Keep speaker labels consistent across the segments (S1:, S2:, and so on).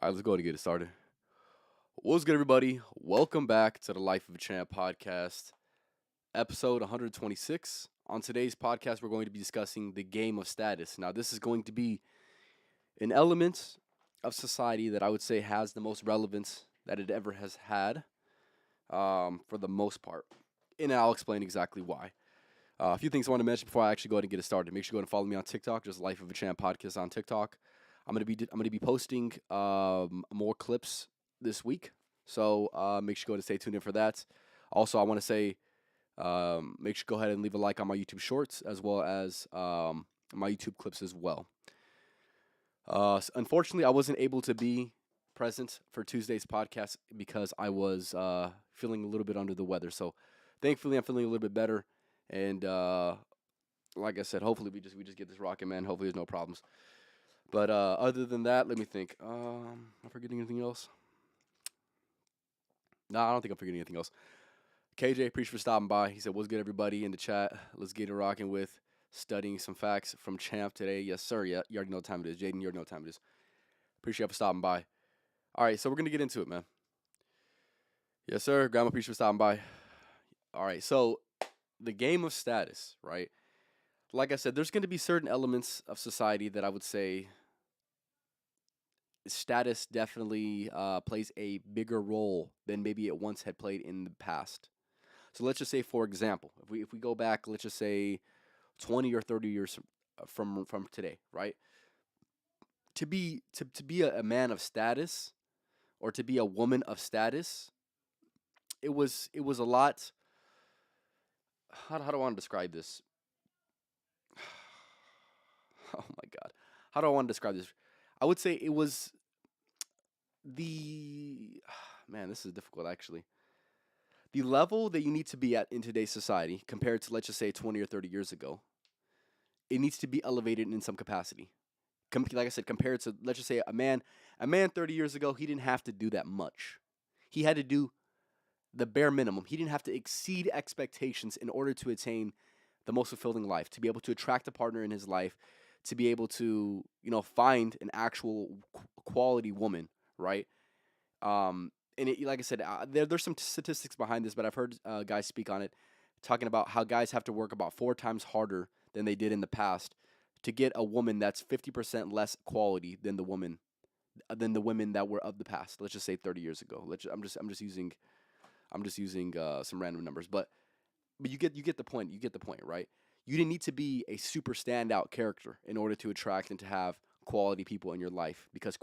S1: All right, let's go ahead and get it started. What's good, everybody? Welcome back to the Life of a Champ podcast, episode 126. On today's podcast, we're going to be discussing the game of status. Now, this is going to be an element of society that I would say has the most relevance that it ever has had, for the most part. And I'll explain exactly why. A few things I want to mention before I actually go ahead and get it started. Make sure you go and follow me on TikTok, just Life of a Champ podcast on TikTok. I'm gonna be posting more clips this week, so make sure you go and stay tuned in for that. Also, I want to say make sure you go ahead and leave a like on my YouTube Shorts as well as my YouTube clips as well. Unfortunately, I wasn't able to be present for Tuesday's podcast because I was feeling a little bit under the weather. So, thankfully, I'm feeling a little bit better, and like I said, hopefully we just get this rocking, man. Hopefully, there's no problems. But other than that, let me think. Am I forgetting anything else? No, I don't think I'm forgetting anything else. KJ, appreciate for stopping by. He said, "What's good, everybody in the chat? Let's get it rocking with studying some facts from Champ today." Yes, sir. Yeah, you already know what time it is. Jaden, you already know what time it is. Appreciate you for stopping by. All right, so we're gonna get into it, man. Yes, sir. Grandma, appreciate for stopping by. All right, so the game of status, right? Like I said, there's gonna be certain elements of society that I would say status definitely plays a bigger role than maybe it once had played in the past. So let's just say, for example, if we go back, let's just say 20 or 30 years from today, right? To be a man of status or to be a woman of status, it was a lot. How do I want to describe this? Oh my God, how do I want to describe this? I would say it was the man. This is difficult actually. The level that you need to be at in today's society compared to, let's just say, 20 or 30 years ago, it needs to be elevated in some capacity. Like I said, compared to, let's just say, a man 30 years ago, he didn't have to do that much. He had to do the bare minimum. He didn't have to exceed expectations in order to attain the most fulfilling life, to be able to attract a partner in his life, to be able to, find an actual quality woman, right? And like I said, there's some statistics behind this, but I've heard guys speak on it, talking about how guys have to work about 4 times harder than they did in the past to get a woman that's 50% less quality than the women that were of the past. Let's just say 30 years ago. I'm just using some random numbers, but you get the point. You get the point, right? You didn't need to be a super standout character in order to attract and to have quality people in your life, because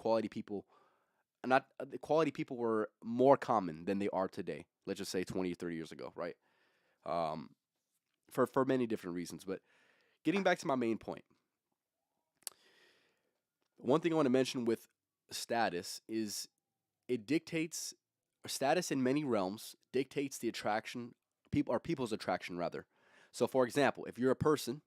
S1: not the quality people were more common than they are today. Let's just say 20 or 30 years ago, right? Um, for many different reasons. But getting back to my main point, one thing I want to mention with status is it dictates status in many realms dictates the attraction people's attraction rather. So, for example, if you're a person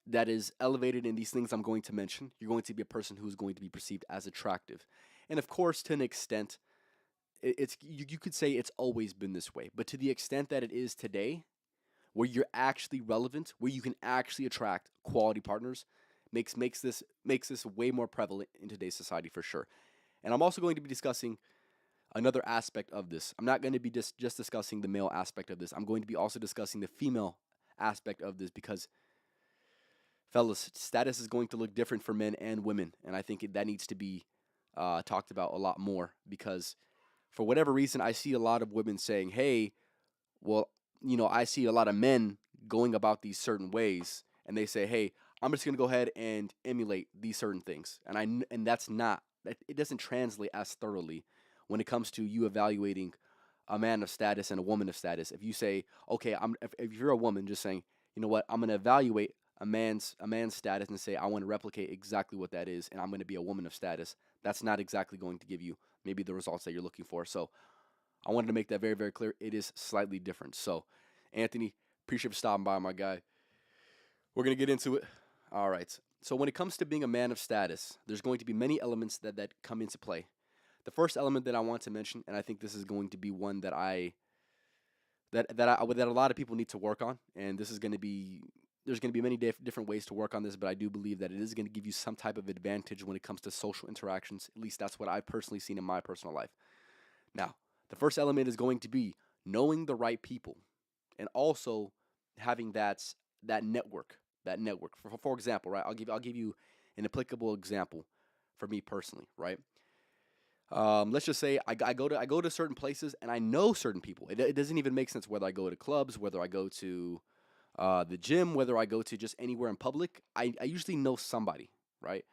S1: that is elevated in these things I'm going to mention, you're going to be a person who's going to be perceived as attractive. And of course, to an extent, it's you could say it's always been this way, but to the extent that it is today, where you're actually relevant, where you can actually attract quality partners, makes this way more prevalent in today's society for sure. And I'm also going to be discussing another aspect of this. I'm not going to be just discussing the male aspect of this. I'm going to be also discussing the female aspect of this because, fellas, status is going to look different for men and women, and I think that needs to be talked about a lot more because, for whatever reason, I see a lot of women saying, "Hey, well, I see a lot of men going about these certain ways, and they say, "Hey, I'm just gonna go ahead and emulate these certain things," and that's not that it doesn't translate as thoroughly when it comes to you evaluating a man of status and a woman of status. If you say, "Okay, if you're a woman, just saying, you know what, I'm gonna evaluate a man's status and say I want to replicate exactly what that is, and I'm gonna be a woman of status," that's not exactly going to give you maybe the results that you're looking for. So I wanted to make that very, very clear. It is slightly different. So, Anthony, appreciate you for stopping by, my guy. We're going to get into it. All right. So, when it comes to being a man of status, there's going to be many elements that come into play. The first element that I want to mention, and I think this is going to be one that a lot of people need to work on, and this is going to be there's going to be many different ways to work on this, but I do believe that it is going to give you some type of advantage when it comes to social interactions. At least that's what I've personally seen in my personal life. Now, the first element is going to be knowing the right people, and also having that network. That network. For example, right? I'll give you an applicable example for me personally, right? Let's just say I go to certain places and I know certain people. It doesn't even make sense whether I go to clubs, whether I go to the gym, whether I go to just anywhere in public. I usually know somebody, right?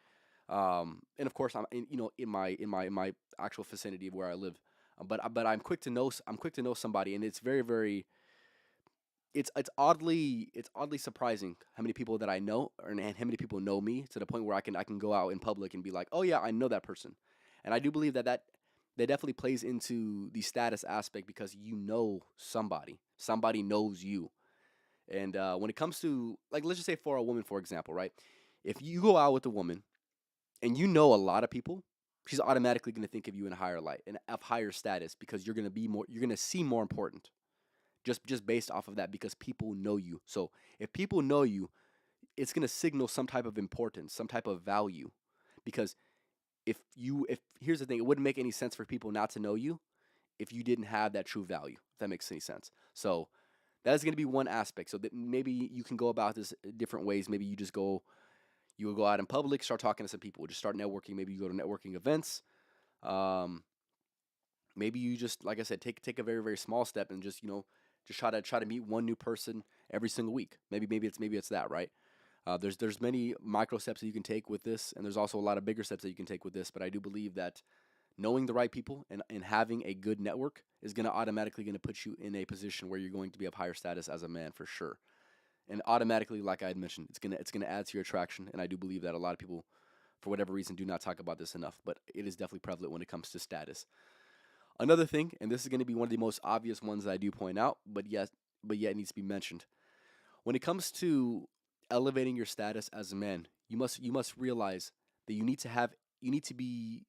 S1: And of course, I'm in my actual vicinity of where I live. But I'm quick to know somebody, and it's very very it's oddly surprising how many people that I know, and how many people know me to the point where I can go out in public and be like, oh yeah, I know that person, and I do believe that definitely plays into the status aspect because you know somebody knows you, and when it comes to, like, let's just say for a woman, for example, right? If you go out with a woman and you know a lot of people, she's automatically going to think of you in a higher light and of higher status because you're going to seem more important just based off of that because people know you. So if people know you, it's going to signal some type of importance, some type of value. Because if here's the thing, it wouldn't make any sense for people not to know you if you didn't have that true value. If that makes any sense. So that is going to be one aspect. So that maybe you can go about this different ways. Maybe you will go out in public, start talking to some people, just start networking. Maybe you go to networking events. Um, Maybe you just, like I said, take a very very small step and just try to meet one new person every single week. Maybe it's that, right? There's many micro steps that you can take with this, and there's also a lot of bigger steps that you can take with this. But I do believe that knowing the right people and having a good network is going to automatically going to put you in a position where you're going to be of higher status as a man for sure. And automatically, like I had mentioned, it's gonna add to your attraction. And I do believe that a lot of people, for whatever reason, do not talk about this enough. But it is definitely prevalent when it comes to status. Another thing, and this is going to be one of the most obvious ones that I do point out, but yet it needs to be mentioned. When it comes to elevating your status as a man, you must realize that you need to be,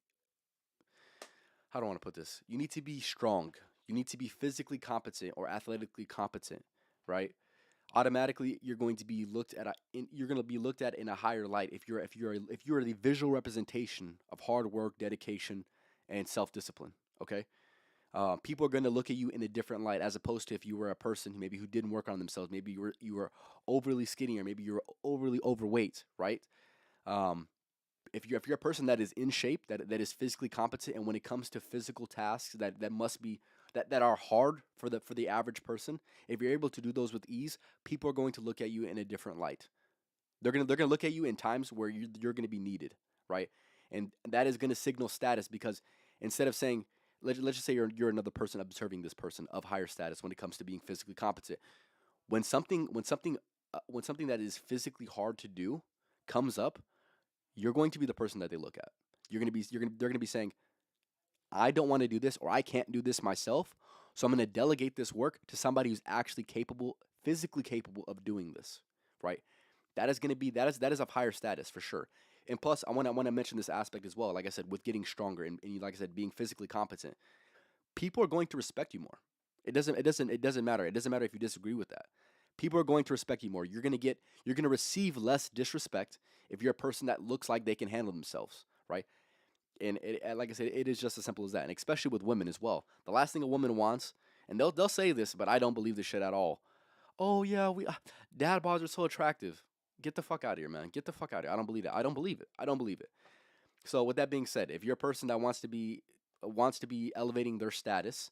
S1: how do I want to put this? You need to be strong. You need to be physically competent or athletically competent, right? Automatically you're going to be you're going to be looked at in a higher light if you're the visual representation of hard work, dedication, and self-discipline. Okay, people are going to look at you in a different light as opposed to if you were a person who didn't work on themselves. Maybe you were overly skinny, or maybe you were overly overweight, right? Um, if you're a person that is in shape, that is physically competent, and when it comes to physical tasks that are hard for the average person, if you're able to do those with ease, people are going to look at you in a different light. They're gonna look at you in times where you're gonna be needed, right? And that is gonna signal status because instead of saying, let's just say you're another person observing this person of higher status when it comes to being physically competent. When something that is physically hard to do comes up, you're going to be the person that they look at. They're gonna be saying, I don't want to do this, or I can't do this myself, so I'm gonna delegate this work to somebody who's actually capable, physically capable of doing this, right? That is of higher status for sure. And plus, I want to mention this aspect as well. Like I said, with getting stronger and like I said, being physically competent, people are going to respect you more. It doesn't matter. It doesn't matter if you disagree with that. People are going to respect you more. You're gonna receive less disrespect if you're a person that looks like they can handle themselves, right? And like I said, it is just as simple as that. And especially with women as well. The last thing a woman wants, and they'll say this, but I don't believe this shit at all. Oh yeah, we dad bods are so attractive. Get the fuck out of here, man. Get the fuck out of here. I don't believe it. I don't believe it. I don't believe it. So with that being said, if you're a person that wants to be elevating their status,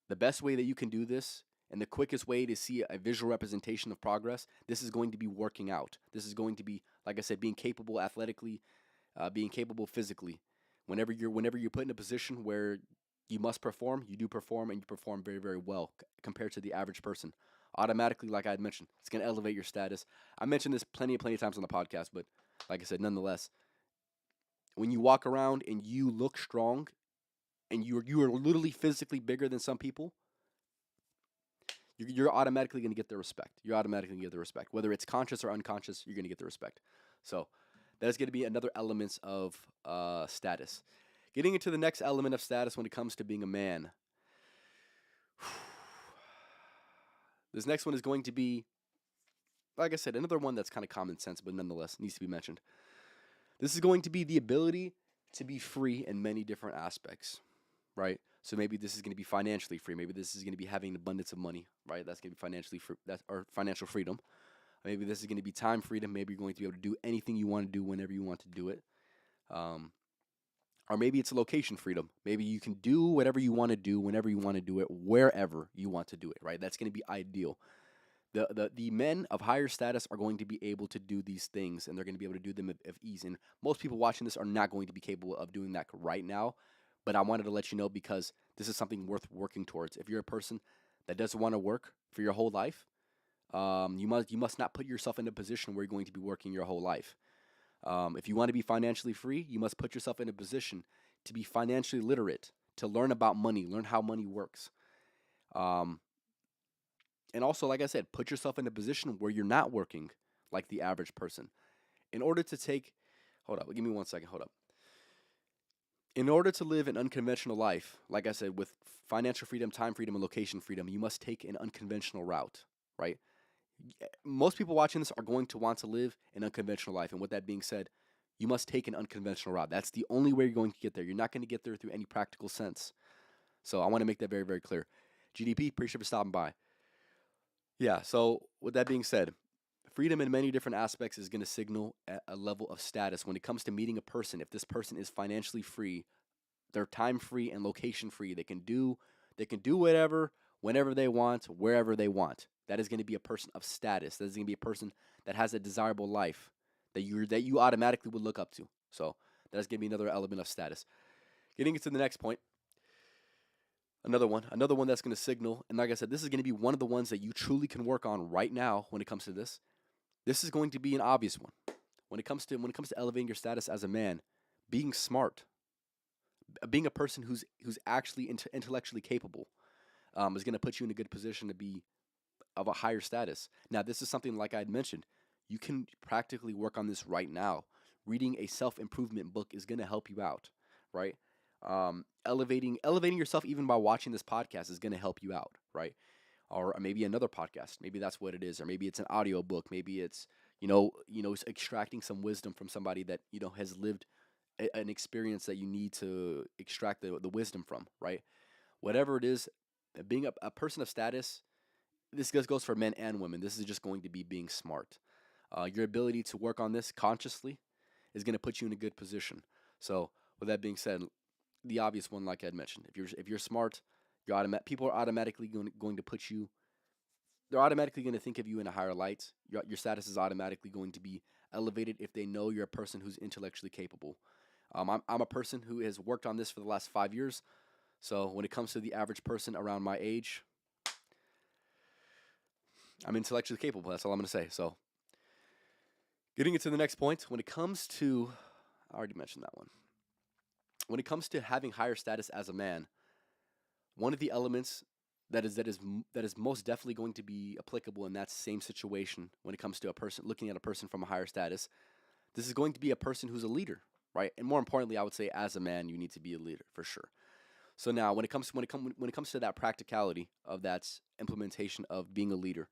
S1: the best way that you can do this and the quickest way to see a visual representation of progress, this is going to be working out. This is going to be, like I said, being capable athletically, being capable physically. Whenever you're put in a position where you must perform, you do perform, and you perform very very well compared to the average person. Automatically, like I had mentioned, it's going to elevate your status. I mentioned this plenty of times on the podcast, but like I said, nonetheless, when you walk around and you look strong and you are literally physically bigger than some people, you're automatically going to get the respect. You're automatically going to get the respect, whether it's conscious or unconscious. You're going to get the respect. So that is going to be another element of status. Getting into the next element of status when it comes to being a man. This next one is going to be like I said, another one that's kind of common sense, but nonetheless needs to be mentioned. This is going to be the ability to be free in many different aspects, right? So maybe this is going to be financially free. Maybe this is going to be having an abundance of money, right? That's going to be financially free, that's or financial freedom. Maybe this is going to be time freedom. Maybe you're going to be able to do anything you want to do whenever you want to do it. Um, or maybe it's location freedom. Maybe you can do whatever you want to do whenever you want to do it, wherever you want to do it, right? That's going to be ideal. The men of higher status are going to be able to do these things, and they're going to be able to do them of ease. And most people watching this are not going to be capable of doing that right now. But I wanted to let you know because this is something worth working towards. If you're a person that doesn't want to work for your whole life, you must not put yourself in a position where you're going to be working your whole life. If you want to be financially free, you must put yourself in a position to be financially literate, to learn about money, learn how money works. Um, and also, like I said, put yourself in a position where you're not working like the average person. In order to take, hold up, give me 1 second, hold up. In order to live an unconventional life, like I said, with financial freedom, time freedom, and location freedom, you must take an unconventional route, right? Most people watching this are going to want to live an unconventional life. And with that being said, you must take an unconventional route. That's the only way you're going to get there. You're not going to get there through any practical sense. So I want to make that very, very clear. GDP, appreciate for stopping by. Yeah, so with that being said, freedom in many different aspects is going to signal a level of status when it comes to meeting a person. If this person is financially free, they're time free and location free. They can do whatever, whenever they want, wherever they want. That is going to be a person of status. That is going to be a person that has a desirable life that you automatically would look up to. So that is going to be another element of status. Getting into the next point, another one that's going to signal, and like I said, this is going to be one of the ones that you truly can work on right now when it comes to this. This is going to be an obvious one. When it comes to elevating your status as a man, being smart, being a person who's actually intellectually capable, is going to put you in a good position to be of a higher status. Now, this is something like I had mentioned. You can practically work on this right now. Reading a self improvement book is going to help you out, right? Elevating yourself even by watching this podcast is going to help you out, right? Or maybe another podcast. Maybe that's what it is, or maybe it's an audio book. Maybe it's extracting some wisdom from somebody that has lived an experience that you need to extract the wisdom from, right? Whatever it is, being a person of status, this goes for men and women. This is just going to be being smart. Your ability to work on this consciously is going to put you in a good position. So, with that being said, the obvious one, like I had mentioned, if you're smart, people are automatically going to put you. They're automatically going to think of you in a higher light. Your status is automatically going to be elevated if they know you're a person who's intellectually capable. I'm a person who has worked on this for the last 5 years. So when it comes to the average person around my age, I'm intellectually capable. That's all I'm going to say. So getting into the next point, when it comes to, I already mentioned that one. When it comes to having higher status as a man, one of the elements that is most definitely going to be applicable in that same situation when it comes to a person looking at a person from a higher status, this is going to be a person who's a leader, right? And more importantly, I would say as a man, you need to be a leader for sure. So now, when it comes to that practicality of that implementation of being a leader,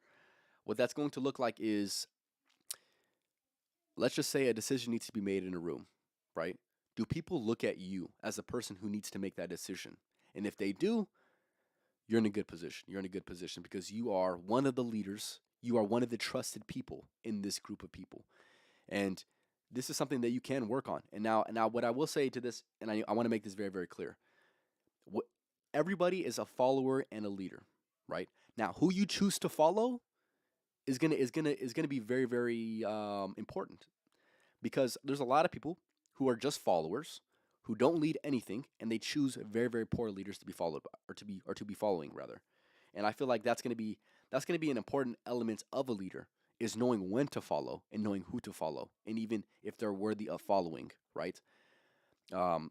S1: what that's going to look like is, let's just say a decision needs to be made in a room, right? Do people look at you as a person who needs to make that decision? And if they do, you're in a good position. You're in a good position because you are one of the leaders. You are one of the trusted people in this group of people. And this is something that you can work on. And now what I will say to this, and I want to make this very, very clear. What, everybody is a follower and a leader, right? Now, who you choose to follow is gonna be very, very important because there's a lot of people who are just followers who don't lead anything, and they choose very, very poor leaders to be followed by, or to be following rather. And I feel like that's gonna be an important element of a leader, is knowing when to follow and knowing who to follow, and even if they're worthy of following, right?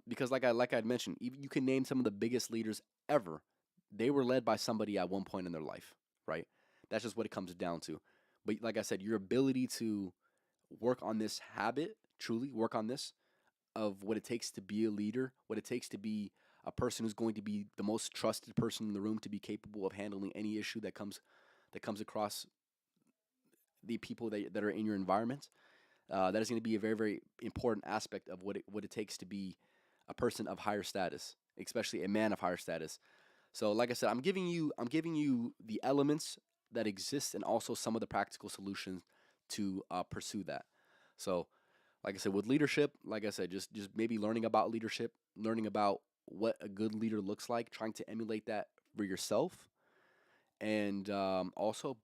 S1: Because like I'd mentioned, you can name some of the biggest leaders ever. They were led by somebody at one point in their life, right? That's just what it comes down to. But like I said, your ability to work on this habit, truly work on this, of what it takes to be a leader, what it takes to be a person who's going to be the most trusted person in the room, to be capable of handling any issue that comes across the people that are in your environment. That is going to be a very, very important aspect of what it takes to be a person of higher status, especially a man of higher status. So, like I said, I'm giving you the elements that exist and also some of the practical solutions to pursue that. So, like I said, with leadership, like I said, just maybe learning about leadership, learning about what a good leader looks like, trying to emulate that for yourself, and also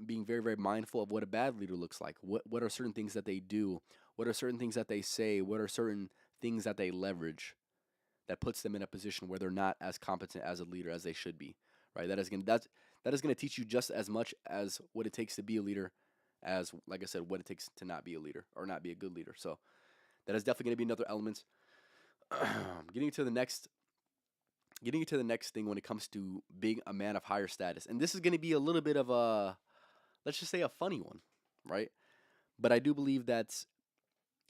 S1: being very, very mindful of what a bad leader looks like. What are certain things that they do? What are certain things that they say? What are certain things that they leverage that puts them in a position where they're not as competent as a leader as they should be? Right. That is gonna teach you just as much as what it takes to be a leader, as like I said, what it takes to not be a leader or not be a good leader. So that is definitely gonna be another element. getting to the next Getting to the next thing when it comes to being a man of higher status. And this is going to be a little bit of a, let's just say, a funny one, right? But I do believe that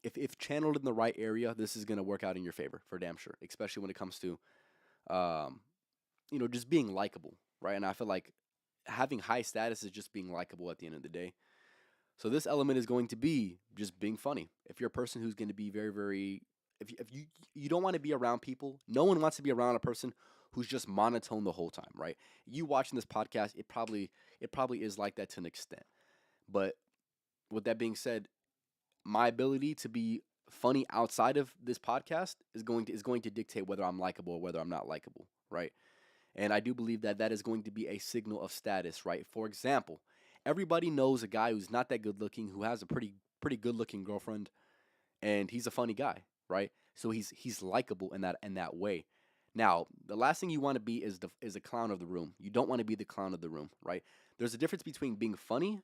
S1: if channeled in the right area, this is going to work out in your favor for damn sure, especially when it comes to, um, just being likable, right? And I feel like having high status is just being likable at the end of the day. So this element is going to be just being funny. If you're a person who's going to be very, very, if you don't want to be around people, no one wants to be around a person who's just monotone the whole time, right? You watching this podcast, it probably is like that to an extent. But with that being said, my ability to be funny outside of this podcast is going to dictate whether I'm likable or whether I'm not likable, right? And I do believe that that is going to be a signal of status, right? For example, everybody knows a guy who's not that good looking, who has a pretty good looking girlfriend, and he's a funny guy, right? So he's likable in that way. Now, the last thing you want to be is a clown of the room. You don't want to be the clown of the room, right? There's a difference between being funny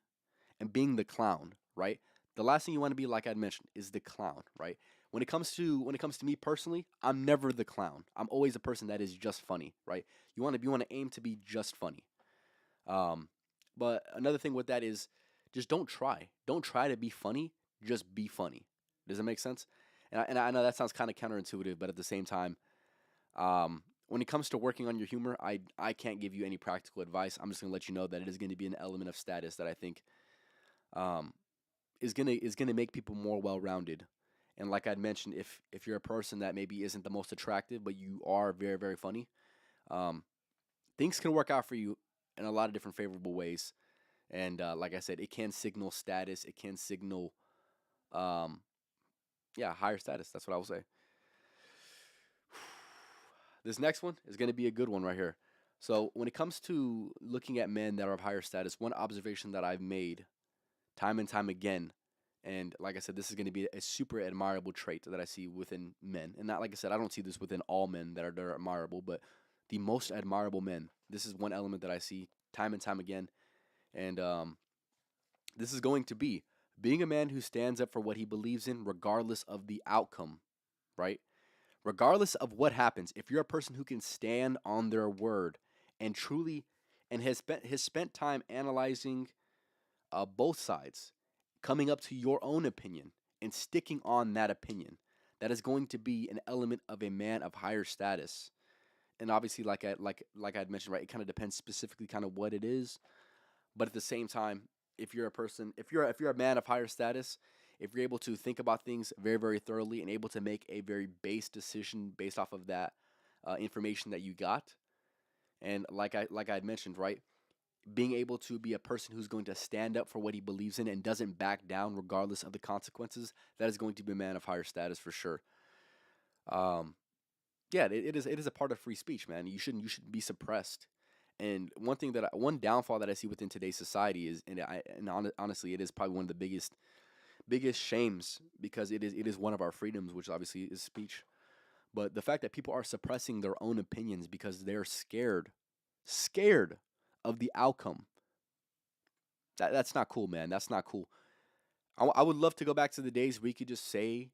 S1: and being the clown, right? The last thing you want to be, like I mentioned, is the clown, right? When it comes to me personally, I'm never the clown. I'm always a person that is just funny, right? You want to aim to be just funny. Um, but another thing with that is just don't try. Don't try to be funny. Just be funny. Does that make sense? And I know that sounds kind of counterintuitive, but at the same time, when it comes to working on your humor, I can't give you any practical advice. I'm just gonna let you know that it is going to be an element of status that I think um, is gonna make people more well rounded. And like I'd mentioned, if you're a person that maybe isn't the most attractive, but you are very, very funny, um, things can work out for you in a lot of different favorable ways. And like I said, it can signal status. It can signal, um, yeah, higher status. That's what I will say. This next one is going to be a good one right here. So when it comes to looking at men that are of higher status, one observation that I've made time and time again, and like I said, this is going to be a super admirable trait that I see within men. And not like I said, I don't see this within all men that are admirable, but the most admirable men. This is one element that I see time and time again, and this is going to be being a man who stands up for what he believes in, regardless of the outcome. Right? Regardless of what happens, if you're a person who can stand on their word and truly and has spent time analyzing both sides, coming up to your own opinion and sticking on that opinion, that is going to be an element of a man of higher status. And obviously, like I'd mentioned, right, it kind of depends specifically kind of what it is. But at the same time, if you're a person, if you're a man of higher status, if you're able to think about things very, very thoroughly and able to make a very base decision based off of that information that you got, and like I had mentioned, right, being able to be a person who's going to stand up for what he believes in and doesn't back down regardless of the consequences, that is going to be a man of higher status for sure. Um, yeah, it is a part of free speech, man. You shouldn't be suppressed. And one downfall that I see within today's society is, and honestly, it is probably one of the biggest shames, because it is one of our freedoms, which obviously is speech. But the fact that people are suppressing their own opinions because they're scared of the outcome. That's not cool, man. That's not cool. I would love to go back to the days where you could just say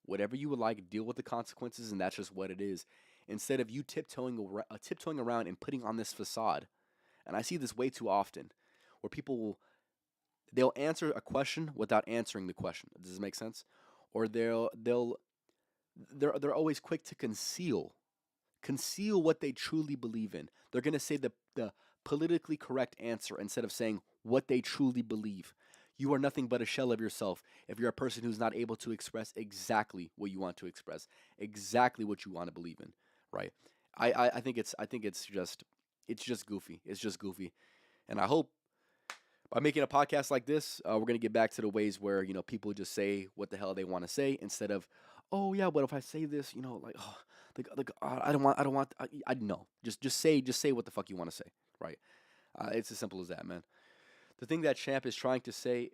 S1: whatever you would like, deal with the consequences, and that's just what it is. Instead of you tiptoeing around and putting on this facade. And I see this way too often, where they'll answer a question without answering the question. Does this make sense? Or they're always quick to conceal what they truly believe in. They're gonna say the politically correct answer instead of saying what they truly believe. You are nothing but a shell of yourself if you're a person who's not able to express exactly what you want to express, exactly what you want to believe in, right? I think it's just goofy. It's just goofy. And I hope by making a podcast like this, we're gonna get back to the ways where people just say what the hell they want to say instead of, oh yeah, but if I say this, like, oh, I don't want, I know, just say what the fuck you want to say, right? It's as simple as that, man. The thing that Champ is trying to say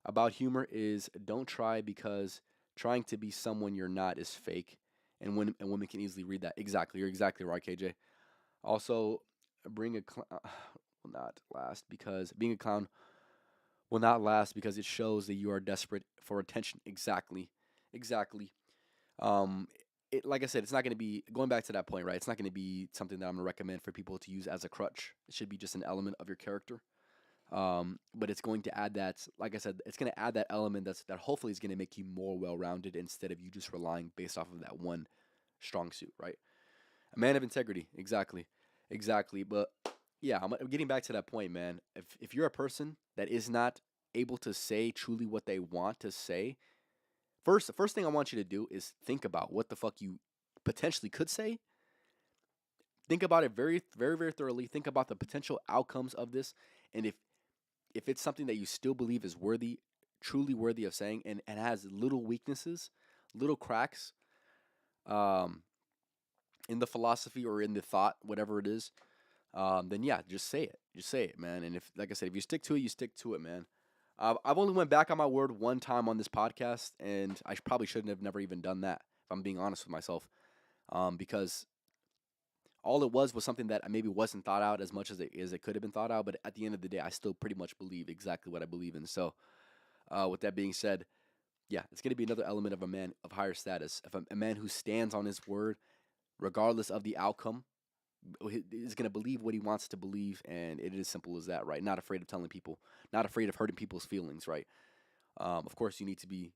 S1: about humor is don't try because trying to be someone you're not is fake, and women can easily read that. Exactly, you're exactly right, KJ. Also, bring a will not last because being a clown will not last because it shows that you are desperate for attention. Exactly, exactly. Um, like I said, it's not going to be going back to that point, right? It's not going to be something that I'm going to recommend for people to use as a crutch. It should be just an element of your character. But it's going to add that, like I said, it's going to add that element that hopefully is going to make you more well-rounded instead of you just relying based off of that one strong suit, right? A man of integrity, exactly, exactly. But yeah, I'm getting back to that point, man. If you're a person that is not able to say truly what they want to say, the first thing I want you to do is think about what the fuck you potentially could say. Think about it very, very, very thoroughly. Think about the potential outcomes of this, and if it's something that you still believe is worthy, truly worthy of saying, and has little weaknesses, little cracks, um, in the philosophy or in the thought, whatever it is, then yeah, just say it. Just say it, man. And if, like I said, if you stick to it, you stick to it, man. I've only went back on my word one time on this podcast, and I probably shouldn't have never even done that. If I'm being honest with myself, because all it was something that maybe wasn't thought out as much as it could have been thought out. But at the end of the day, I still pretty much believe exactly what I believe in. So, with that being said, yeah, it's going to be another element of a man of higher status, of a man who stands on his word regardless of the outcome. Is going to believe what he wants to believe, and it is as simple as that, right? Not afraid of telling people, not afraid of hurting people's feelings, right? Of course, you need to be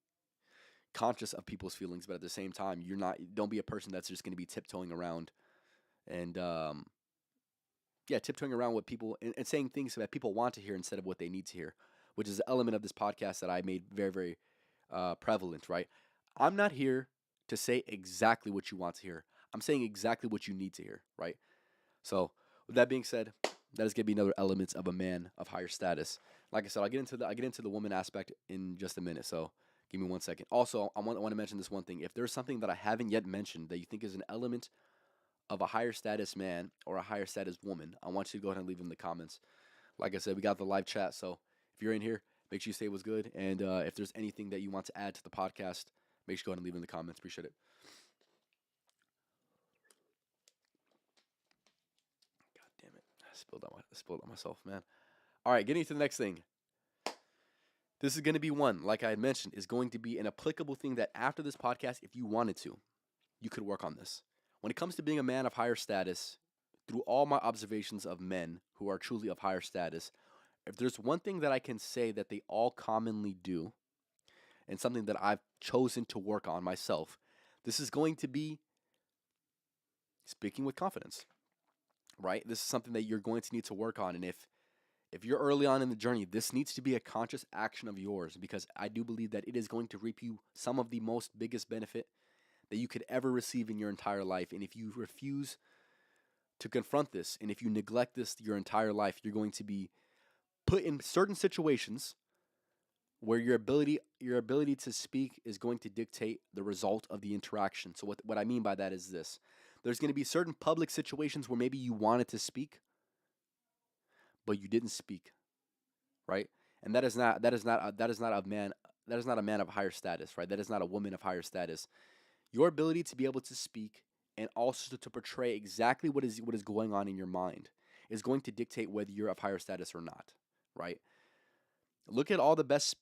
S1: conscious of people's feelings, but at the same time, you're not. Don't be a person that's just going to be tiptoeing around and yeah, tiptoeing around what people and saying things that people want to hear instead of what they need to hear, which is an element of this podcast that I made very, very prevalent, right? I'm not here to say exactly what you want to hear. I'm saying exactly what you need to hear, right? So, with that being said, that is going to be another element of a man of higher status. Like I said, I get into the woman aspect in just a minute. So, give me 1 second. Also, I want to mention this one thing. If there's something that I haven't yet mentioned that you think is an element of a higher status man or a higher status woman, I want you to go ahead and leave in the comments. Like I said, we got the live chat. So, if you're in here, make sure you say what's good. And if there's anything that you want to add to the podcast, make sure you go ahead and leave in the comments. Appreciate it. God damn it. I spilled on myself, man. All right, getting to the next thing. This is going to be one, like I had mentioned, is going to be an applicable thing that after this podcast, if you wanted to, you could work on this. When it comes to being a man of higher status, through all my observations of men who are truly of higher status, if there's one thing that I can say that they all commonly do, and something that I've chosen to work on myself, this is going to be speaking with confidence, right? This is something that you're going to need to work on. And if you're early on in the journey, this needs to be a conscious action of yours because I do believe that it is going to reap you some of the most biggest benefit that you could ever receive in your entire life. And if you refuse to confront this and if you neglect this your entire life, you're going to be put in certain situations where your ability to speak is going to dictate the result of the interaction. So what I mean by that is this. There's going to be certain public situations where maybe you wanted to speak, but you didn't speak, right? And that is not a man of higher status, right? That is not a woman of higher status. Your ability to be able to speak and also to portray exactly what is going on in your mind is going to dictate whether you're of higher status or not, right? Look at all the best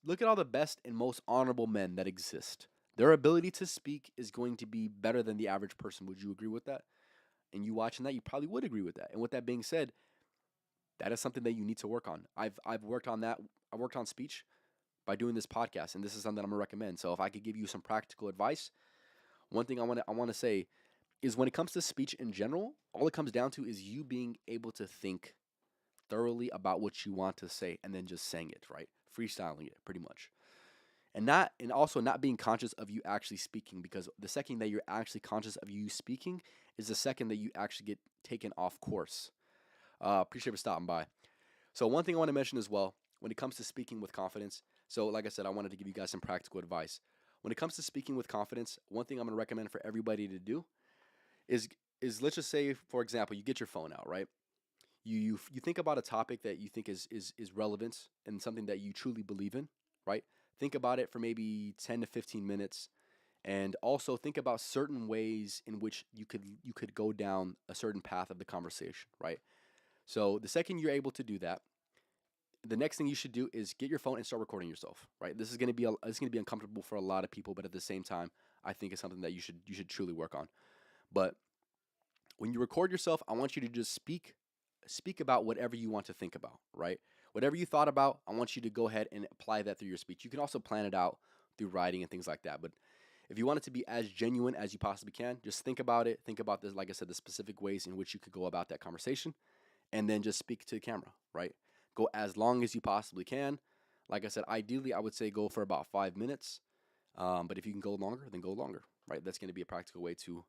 S1: and most honorable men that exist. Their ability to speak is going to be better than the average person. Would you agree with that? And you watching that, you probably would agree with that. And with that being said, that is something that you need to work on. I've worked on that. I worked on speech by doing this podcast, and this is something that I'm gonna recommend. So if I could give you some practical advice, one thing I want to say is when it comes to speech in general, all it comes down to is you being able to think thoroughly about what you want to say and then just saying it, right? freestyling it pretty much. And also not being conscious of you actually speaking, because the second that you're actually conscious of you speaking is the second that you actually get taken off course. Appreciate you for stopping by. So one thing I want to mention as well when it comes to speaking with confidence. So like I said, I wanted to give you guys some practical advice. When it comes to speaking with confidence, one thing I'm going to recommend for everybody to do is is let's just say, for example, you get your phone out, right? You think about a topic that you think is relevant and something that you truly believe in, right? Think about it for maybe 10 to 15 minutes, and also think about certain ways in which you could go down a certain path of the conversation, right? So the second you're able to do that, the next thing you should do is get your phone and start recording yourself, right? This is going to be uncomfortable for a lot of people, but at the same time, I think it's something that you should truly work on. But when you record yourself, I want you to just speak about whatever you want to think about, right? Whatever you thought about, I want you to go ahead and apply that through your speech. You can also plan it out through writing and things like that. But if you want it to be as genuine as you possibly can, just think about it. Think about this, like I said, the specific ways in which you could go about that conversation, and then just speak to the camera, right? Go as long as you possibly can. Like I said, ideally, I would say go for about 5 minutes. But if you can go longer, then go longer, right? That's going to be a practical way to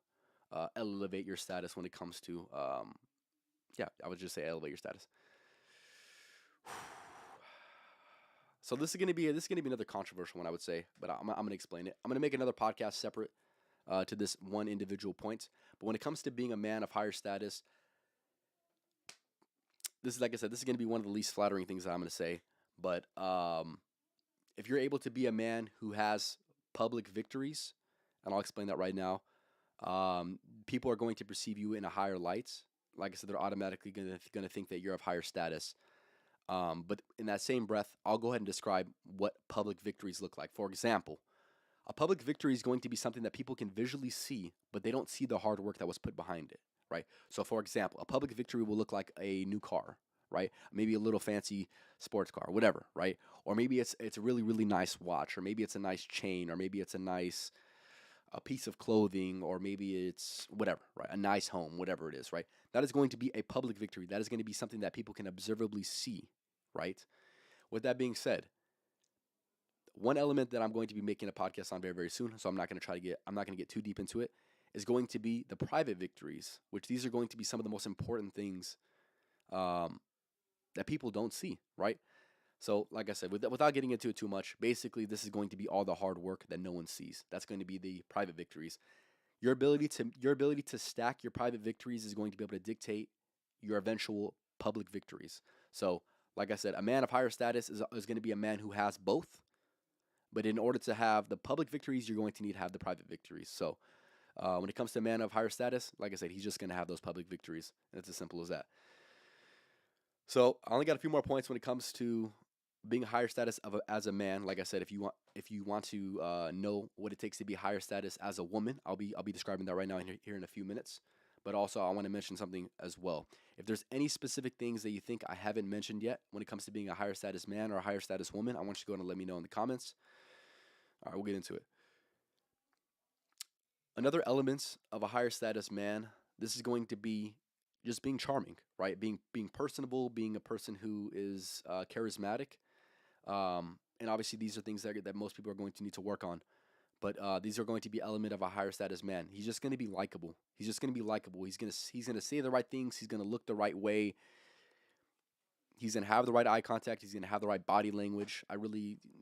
S1: elevate your status when it comes to, yeah, I would just say elevate your status. So this is gonna be another controversial one, I would say, but I'm gonna explain it. I'm gonna make another podcast separate to this one individual point. But when it comes to being a man of higher status, this is like I said, this is gonna be one of the least flattering things that I'm gonna say. But if you're able to be a man who has public victories, and I'll explain that right now, people are going to perceive you in a higher light. Like I said, they're automatically gonna think that you're of higher status. But in that same breath, I'll go ahead and describe what public victories look like. For example, a public victory is going to be something that people can visually see, but they don't see the hard work that was put behind it, right? So, for example, a public victory will look like a new car, right? Maybe a little fancy sports car, whatever, right? Or maybe it's a really really nice watch, or maybe it's a nice chain, or maybe it's a nice a piece of clothing, or maybe it's whatever, right? A nice home, whatever it is, right? That is going to be a public victory. That is going to be something that people can observably see, right? With that being said, one element that I'm going to be making a podcast on very, very soon, so I'm not going to get too deep into it, is going to be the private victories, which these are going to be some of the most important things um, that people don't see, right? So, like I said, without getting into it too much, basically, this is going to be all the hard work that no one sees. That's going to be the private victories. Your ability to stack your private victories is going to be able to dictate your eventual public victories. So, like I said, a man of higher status is going to be a man who has both. But in order to have the public victories, you're going to need to have the private victories. So, when it comes to a man of higher status, like I said, he's just going to have those public victories. And it's as simple as that. So I only got a few more points when it comes to being a higher status as a man. Like I said, if you want to know what it takes to be higher status as a woman, I'll be describing that right now here in a few minutes. But also, I want to mention something as well. If there's any specific things that you think I haven't mentioned yet when it comes to being a higher status man or a higher status woman, I want you to go and let me know in the comments. All right, we'll get into it. Another element of a higher status man, this is going to be just being charming, right? Being personable, being a person who is charismatic, and obviously these are things that most people are going to need to work on. But these are going to be element of a higher status man. He's just going to be likable. He's just going to be likable. He's gonna say the right things. He's gonna look the right way. He's gonna have the right eye contact. He's gonna have the right body language.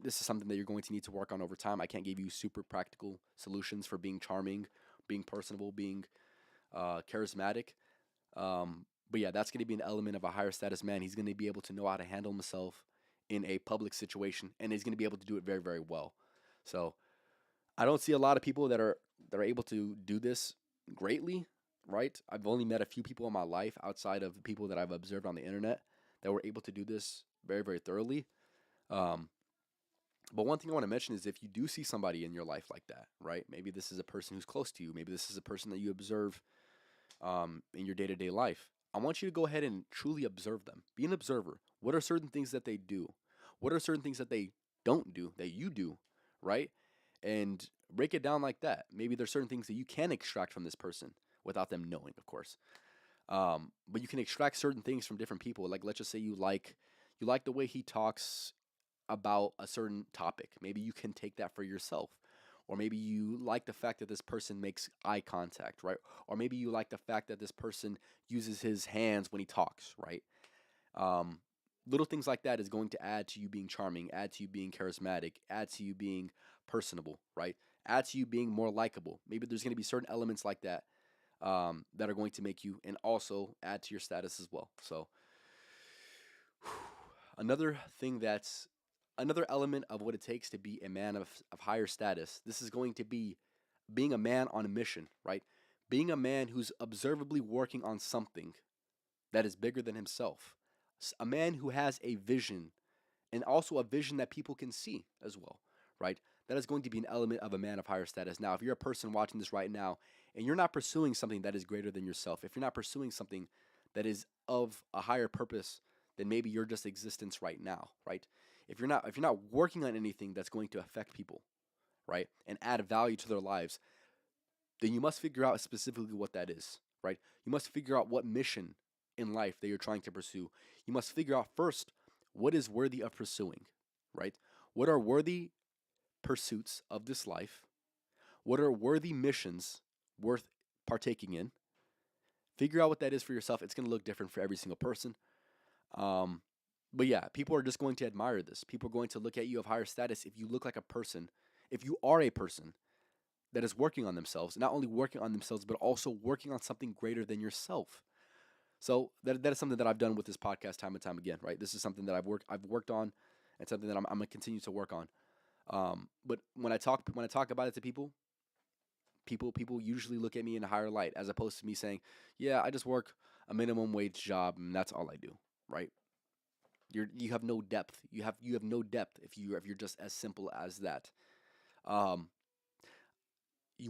S1: This is something that you're going to need to work on over time. I can't give you super practical solutions for being charming, being personable, being charismatic. But yeah, that's going to be an element of a higher status man. He's going to be able to know how to handle himself in a public situation, and he's going to be able to do it very, very well. So I don't see a lot of people that are able to do this greatly, right? I've only met a few people in my life outside of the people that I've observed on the internet that were able to do this very, very thoroughly. Um, but one thing I want to mention is if you do see somebody in your life like that, right? Maybe this is a person who's close to you. Maybe this is a person that you observe in your day to day life. I want you to go ahead and truly observe them. Be an observer. What are certain things that they do? What are certain things that they don't do that you do, right? And break it down like that. Maybe there's certain things that you can extract from this person without them knowing, of course. But you can extract certain things from different people. Like let's just say you like the way he talks about a certain topic. Maybe you can take that for yourself. Or maybe you like the fact that this person makes eye contact, right? Or maybe you like the fact that this person uses his hands when he talks, right? Um, Little things like that is going to add to you being charming, add to you being charismatic, add to you being personable, right? Add to you being more likable. Maybe there's going to be certain elements like that that are going to make you and also add to your status as well. So, another thing that's another element of what it takes to be a man of higher status, this is going to be being a man on a mission, right? Being a man who's observably working on something that is bigger than himself. A man who has a vision and also a vision that people can see as well, right? That is going to be an element of a man of higher status. Now, if you're a person watching this right now and you're not pursuing something that is greater than yourself, if you're not pursuing something that is of a higher purpose than maybe your just existence right now, right? If you're not working on anything that's going to affect people, right, and add value to their lives, then you must figure out specifically what that is, right? You must figure out what mission in life that you're trying to pursue. You must figure out first what is worthy of pursuing, right? What are worthy pursuits of this life? What are worthy missions worth partaking in? Figure out what that is for yourself. It's going to look different for every single person. Um, but yeah, people are just going to admire this. People are going to look at you of higher status if you look like a person, if you are a person that is working on themselves, not only working on themselves, but also working on something greater than yourself. So that is something that I've done with this podcast time and time again, right? This is something that I've worked on, and something that I'm gonna continue to work on. But when I talk about it to people usually look at me in a higher light, as opposed to me saying, "Yeah, I just work a minimum wage job, and that's all I do." Right? You have no depth. You have no depth if you're just as simple as that. Um,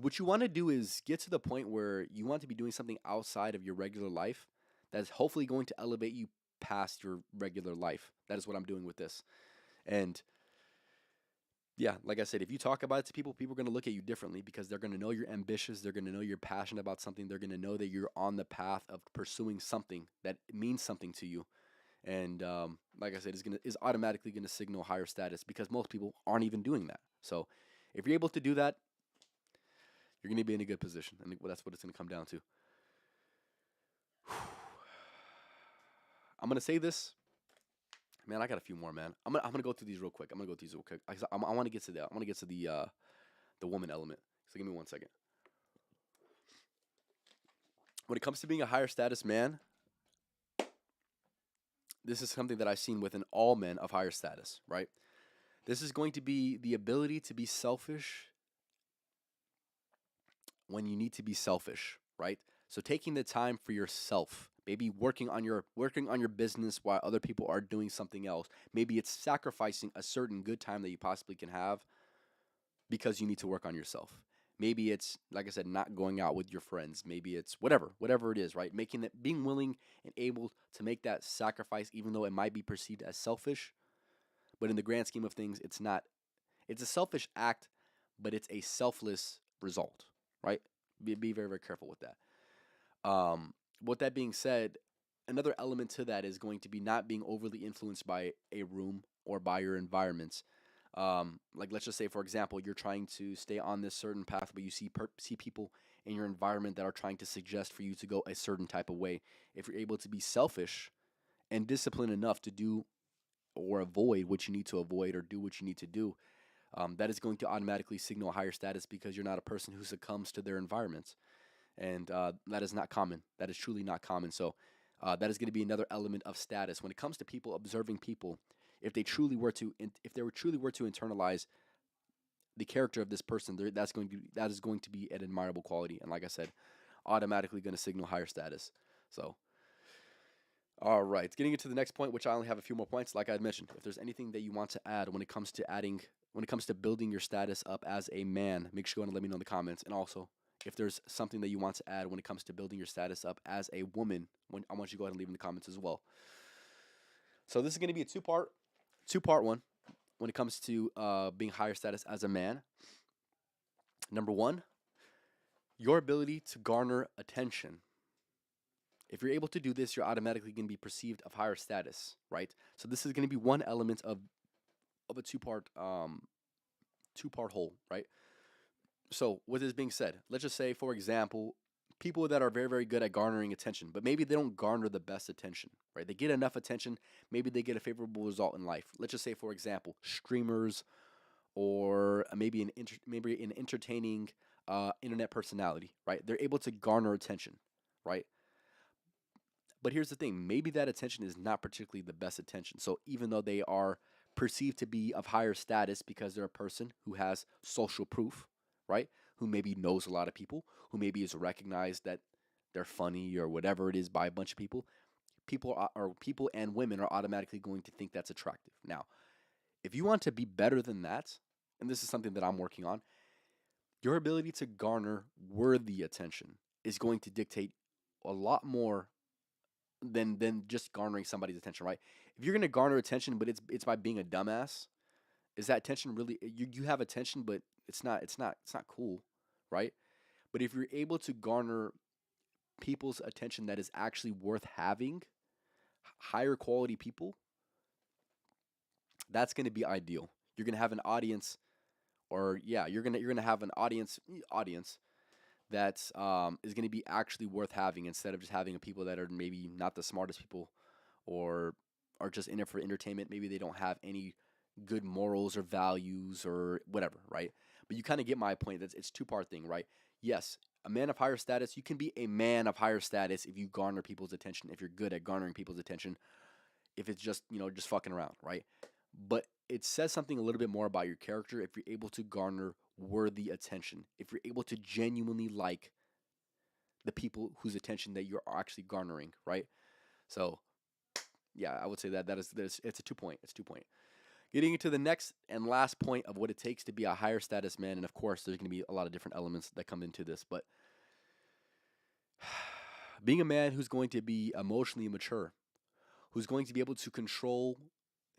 S1: what you want to do is get to the point where you want to be doing something outside of your regular life that is hopefully going to elevate you past your regular life. That is what I'm doing with this. And yeah, like I said, if you talk about it to people, people are going to look at you differently because they're going to know you're ambitious. They're going to know you're passionate about something. They're going to know that you're on the path of pursuing something that means something to you. And like I said, is automatically going to signal higher status because most people aren't even doing that. So if you're able to do that, you're going to be in a good position. And that's what it's going to come down to. I'm going to say this. Man, I got a few more, man. I'm gonna go through these real quick. I want to get to that. I want to get to the woman element. So give me 1 second. When it comes to being a higher status man, this is something that I've seen within all men of higher status, right? This is going to be the ability to be selfish when you need to be selfish, right? So taking the time for yourself, maybe working on your business while other people are doing something else. Maybe it's sacrificing a certain good time that you possibly can have because you need to work on yourself. Maybe it's, like I said, not going out with your friends. Maybe it's whatever it is, right? Being willing and able to make that sacrifice, even though it might be perceived as selfish, but in the grand scheme of things, it's not. It's a selfish act, but it's a selfless result, right? Be very, very careful with that. With that being said, another element to that is going to be not being overly influenced by a room or by your environments. Like let's just say, for example, you're trying to stay on this certain path, but you see people in your environment that are trying to suggest for you to go a certain type of way. If you're able to be selfish and disciplined enough to do or avoid what you need to avoid or do what you need to do, that is going to automatically signal a higher status because you're not a person who succumbs to their environments. And that is not common. That is truly not common. So that is going to be another element of status when it comes to people observing people. If they truly were to internalize the character of this person, that is going to be an admirable quality. And like I said, automatically going to signal higher status. So, all right, getting into the next point, which I only have a few more points. Like I had mentioned, if there's anything that you want to add when it comes to building your status up as a man, make sure you want to let me know in the comments. And also, if there's something that you want to add when it comes to building your status up as a woman, I want you to go ahead and leave in the comments as well. So this is going to be a two-part one when it comes to being higher status as a man. Number one, your ability to garner attention. If you're able to do this, you're automatically going to be perceived of higher status, right? So this is going to be one element of of a two part whole, right? So with this being said, let's just say, for example, people that are very, very good at garnering attention, but maybe they don't garner the best attention, right? They get enough attention, maybe they get a favorable result in life. Let's just say, for example, streamers, or maybe an entertaining internet personality, right? They're able to garner attention, right? But here's the thing, maybe that attention is not particularly the best attention. So even though they are perceived to be of higher status because they're a person who has social proof, right? Who maybe knows a lot of people, who maybe is recognized that they're funny or whatever it is by a bunch of people, people and women are automatically going to think that's attractive. Now, if you want to be better than that, and this is something that I'm working on, your ability to garner worthy attention is going to dictate a lot more than just garnering somebody's attention, right? If you're gonna garner attention, but it's by being a dumbass, is that attention really you have attention, but it's not cool, right? But if you're able to garner people's attention that is actually worth having, higher quality people, that's gonna be ideal. You're gonna have an audience, or yeah, you're gonna have an audience that is going to be actually worth having, instead of just having people that are maybe not the smartest people, or are just in it for entertainment. Maybe they don't have any good morals or values or whatever, right? But you kind of get my point. That it's two-part thing, right? Yes, a man of higher status, you can be a man of higher status if you garner people's attention, if you're good at garnering people's attention, if it's just, just fucking around, right? But it says something a little bit more about your character if you're able to garner worthy attention, if you're able to genuinely like the people whose attention that you're actually garnering, right? So yeah, I would say that it's a 2 point. It's 2 point. Getting into the next and last point of what it takes to be a higher status man, and of course, there's going to be a lot of different elements that come into this, but being a man who's going to be emotionally mature, who's going to be able to control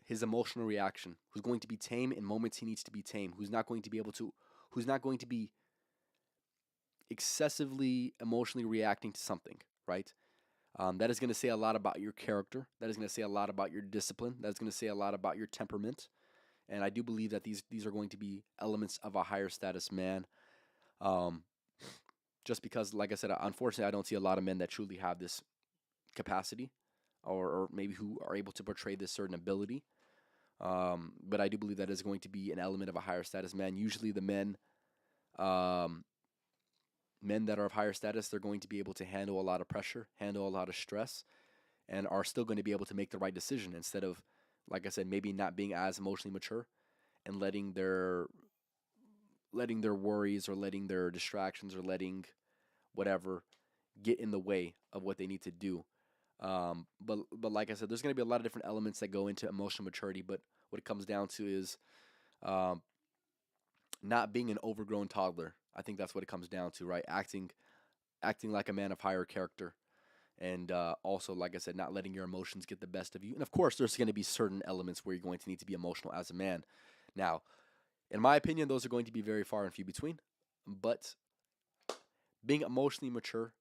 S1: his emotional reaction, who's going to be tame in moments he needs to be tame, who's not going to be excessively emotionally reacting to something, right? That is going to say a lot about your character. That is going to say a lot about your discipline. That is going to say a lot about your temperament. And I do believe that these are going to be elements of a higher status man. Um, just because, like I said, unfortunately, I don't see a lot of men that truly have this capacity, or maybe who are able to portray this certain ability. But I do believe that is going to be an element of a higher status man. Usually, the um, men that are of higher status, they're going to be able to handle a lot of pressure, handle a lot of stress, and are still going to be able to make the right decision, instead of, like I said, maybe not being as emotionally mature and letting their worries, or letting their distractions, or letting whatever get in the way of what they need to do. But like I said, there's going to be a lot of different elements that go into emotional maturity. But what it comes down to is um, not being an overgrown toddler. I think that's what it comes down to, right? Acting like a man of higher character, and also, like I said, not letting your emotions get the best of you. And of course, there's going to be certain elements where you're going to need to be emotional as a man. Now, in my opinion, those are going to be very far and few between. But being emotionally mature,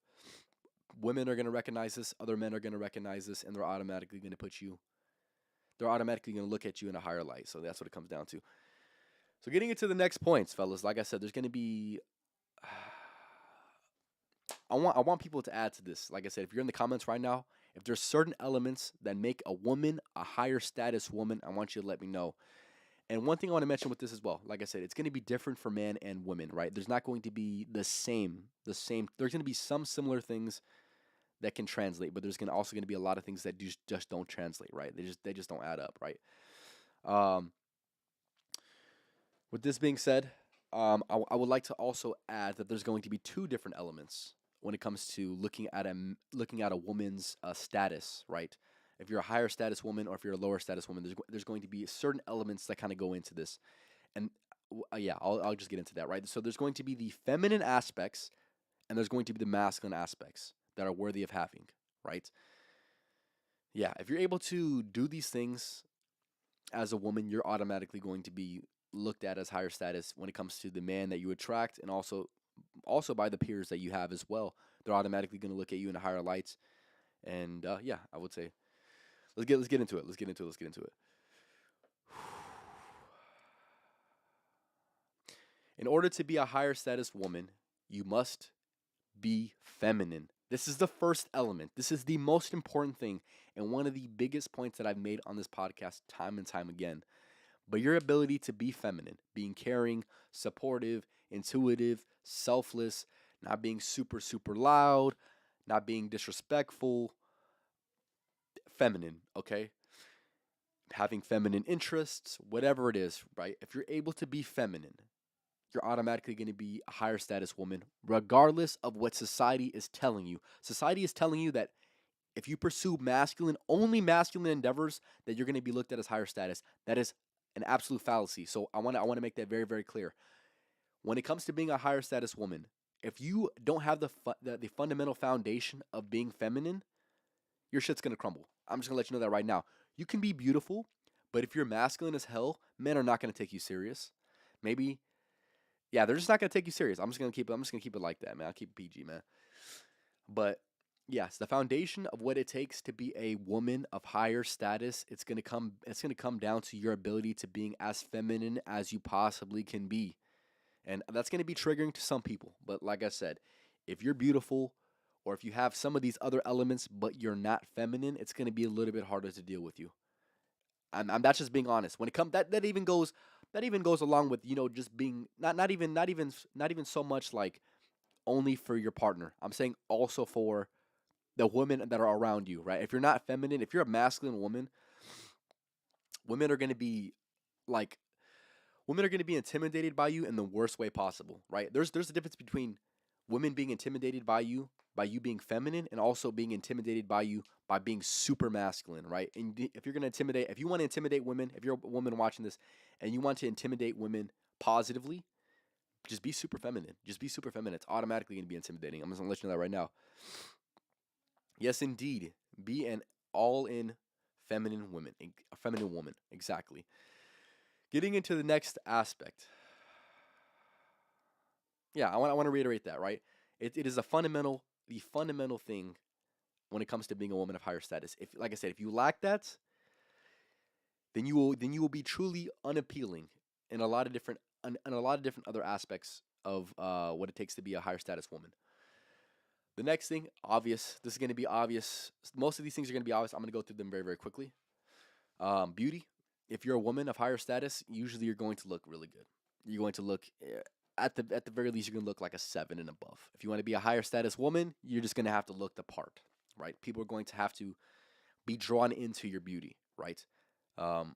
S1: women are going to recognize this, other men are going to recognize this, and they're automatically going to look at you in a higher light. So that's what it comes down to. So getting into the next points, fellas, like I said, there's going to be I want people to add to this. Like I said, if you're in the comments right now, if there's certain elements that make a woman a higher status woman, I want you to let me know. And one thing I want to mention with this as well, like I said, it's going to be different for man and women, right? There's not going to be the same. There's going to be some similar things that can translate, but there's also going to be a lot of things that just don't translate, right? They just don't add up, right? Um, with this being said, I would like to also add that there's going to be two different elements when it comes to looking at a woman's status, right? If you're a higher status woman, or if you're a lower status woman, there's going to be certain elements that kind of go into this, and yeah, I'll just get into that, right? So there's going to be the feminine aspects, and there's going to be the masculine aspects that are worthy of having, right? Yeah, if you're able to do these things as a woman, you're automatically going to be looked at as higher status when it comes to the man that you attract, and also by the peers that you have as well. They're automatically going to look at you in a higher lights. And yeah, I would say let's get into it. Let's get into it. In order to be a higher status woman, you must be feminine. This is the first element. This is the most important thing, and one of the biggest points that I've made on this podcast time and time again. But your ability to be feminine, being caring, supportive, intuitive, selfless, not being super, super loud, not being disrespectful, feminine, okay? Having feminine interests, whatever it is, right? If you're able to be feminine, you're automatically going to be a higher status woman, regardless of what society is telling you. Society is telling you that if you pursue masculine, only masculine endeavors, that you're going to be looked at as higher status. That is an absolute fallacy. So I want to make that very, very clear. When it comes to being a higher status woman, if you don't have the fundamental foundation of being feminine, your shit's gonna crumble. I'm just gonna let you know that right now. You can be beautiful, but if you're masculine as hell, men are not gonna take you serious. Maybe, yeah, they're just not gonna take you serious. I'm just gonna keep it like that, man. I'll keep it PG, man. But yes, the foundation of what it takes to be a woman of higher status, it's gonna come down to your ability to being as feminine as you possibly can be. And that's going to be triggering to some people. But like I said, if you're beautiful or if you have some of these other elements, but you're not feminine, it's going to be a little bit harder to deal with you. That's just being honest. When it comes that even goes along with just being not even so much like only for your partner. I'm saying also for the women that are around you, right? If you're not feminine, if you're a masculine woman, women are going to be like women are going to be intimidated by you in the worst way possible, right? There's a difference between women being intimidated by you being feminine and also being intimidated by you by being super masculine, right? And if you're going to intimidate, if you want to intimidate women, if you're a woman watching this and you want to intimidate women positively, just be super feminine. Just be super feminine. It's automatically going to be intimidating. I'm just going to let you know that right now. Yes, indeed. Be an all-in a feminine woman, exactly. Getting into the next aspect. Yeah, I want to reiterate that, right? It is the fundamental thing when it comes to being a woman of higher status. If, like I said, if you lack that, then you will be truly unappealing in a lot of different in a lot of different other aspects of what it takes to be a higher status woman. The next thing, obvious. This is going to be obvious. Most of these things are going to be obvious. I'm going to go through them very, very quickly. Beauty. If you're a woman of higher status, usually you're going to look really good. You're going to look at the very least, you're going to look like a 7 and above. If you want to be a higher status woman, you're just going to have to look the part, right? People are going to have to be drawn into your beauty, right? Um,